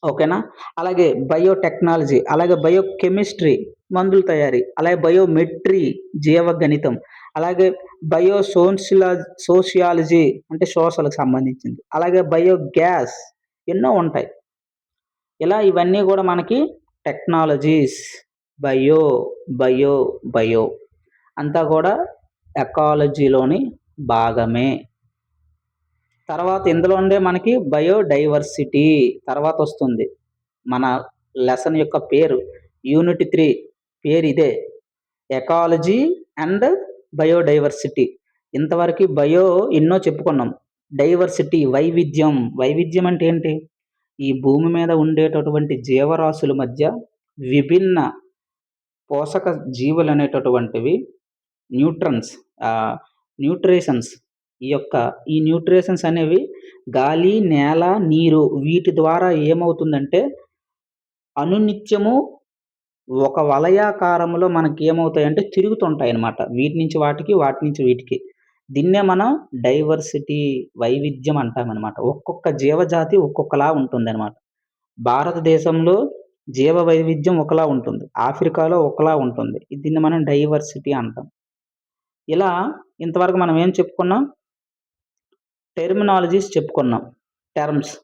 Speaker 1: ఓకేనా? అలాగే బయోటెక్నాలజీ, అలాగే బయోకెమిస్ట్రీ మందుల తయారీ, అలాగే బయోమెట్రీ జీవగణితం, అలాగే సోషియాలజీ అంటే సోషల్‌కి సంబంధించింది. అలాగే బయోగ్యాస్ ఎన్నో ఉంటాయి. ఇలా ఇవన్నీ గూడా మనకి టెక్నాలజీస్. బయో, బయో, బయో అంతా గూడా ఎకాలజీలోని భాగమే. తర్వాత ఇందులోనే మనకి బయోడైవర్సిటీ తర్వాతొస్తుంది. మన లెసన్ యొక్క పేరు యూనిట్ 3 పేరిదే. Ecology and biodiversity. ఇంతవరకి బయో ఎన్నో చెప్పుకున్నాం. డైవర్సిటీ వైవిధ్యం. వైవిధ్యం అంటే ఏంటి? ఈ భూమి మీద ఉండేటటువంటి జీవరాశుల మధ్య విభిన్న పోషక జీవులనేటటువంటివి న్యూట్రన్స్ న్యూట్రిషన్స్ ఈ న్యూట్రిషన్స్ అనేవి గాలి, నేల, నీరు వీటి ద్వారా ఏమవుతుందంటే అనునిత్యము ఒక వలయాకారంలో మనకేమవుతాయంటే తిరుగుతుంటాయన్నమాట. వీటి నుంచి వాటికి, వాటి నుంచి వీటికి. దీన్నే మనం డైవర్సిటీ వైవిధ్యం అంటామనమాట. ఒక్కొక్క జీవజాతి ఒక్కొక్కలా ఉంటుందనమాట. భారతదేశంలో జీవ వైవిధ్యం ఒకలా ఉంటుంది. ఆఫ్రికాలో ఒకలా ఉంటుంది. దీన్ని మనం డైవర్సిటీ అంటాం. ఇలా ఇంతవరకు మనం ఏం చెప్పుకున్నాం? టెర్మినాలజీస్ చెప్పుకున్నాం. టర్మ్స్.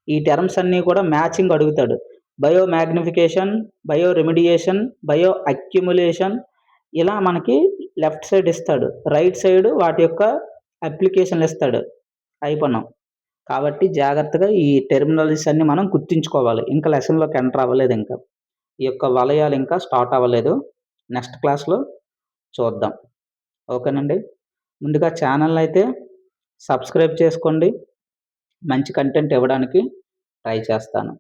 Speaker 1: ఈ టర్మ్స్ అన్నీ కూడా మ్యాచింగ్ అడుగుతాడు. Bio magnification, bio remediation, bio accumulation ఇలా మనకి లెఫ్ట్ సైడ్ ఇస్తాడు. రైట్ సైడ్ వాటి యొక్క అప్లికేషన్‌లు ఇస్తాడు. అయిపోయినాం. కాబట్టి జాగ్రత్తగా ఈ టెర్మినాలజీస్ అన్నీ మనం గుర్తుంచుకోవాలి. ఇంకా లెసన్‌లోకి ఎంటర్ అవ్వలేదు ఇంకా. ఈ యొక్క వలయాలు ఇంకా స్టార్ట్ అవ్వలేదు. నెక్స్ట్ క్లాస్‌లో చూద్దాం. ఓకేనండి. ముందుగా ఛానల్‌ని అయితే సబ్స్క్రైబ్ చేసుకోండి. మంచి కంటెంట్ ఇవ్వడానికి ట్రై చేస్తాను.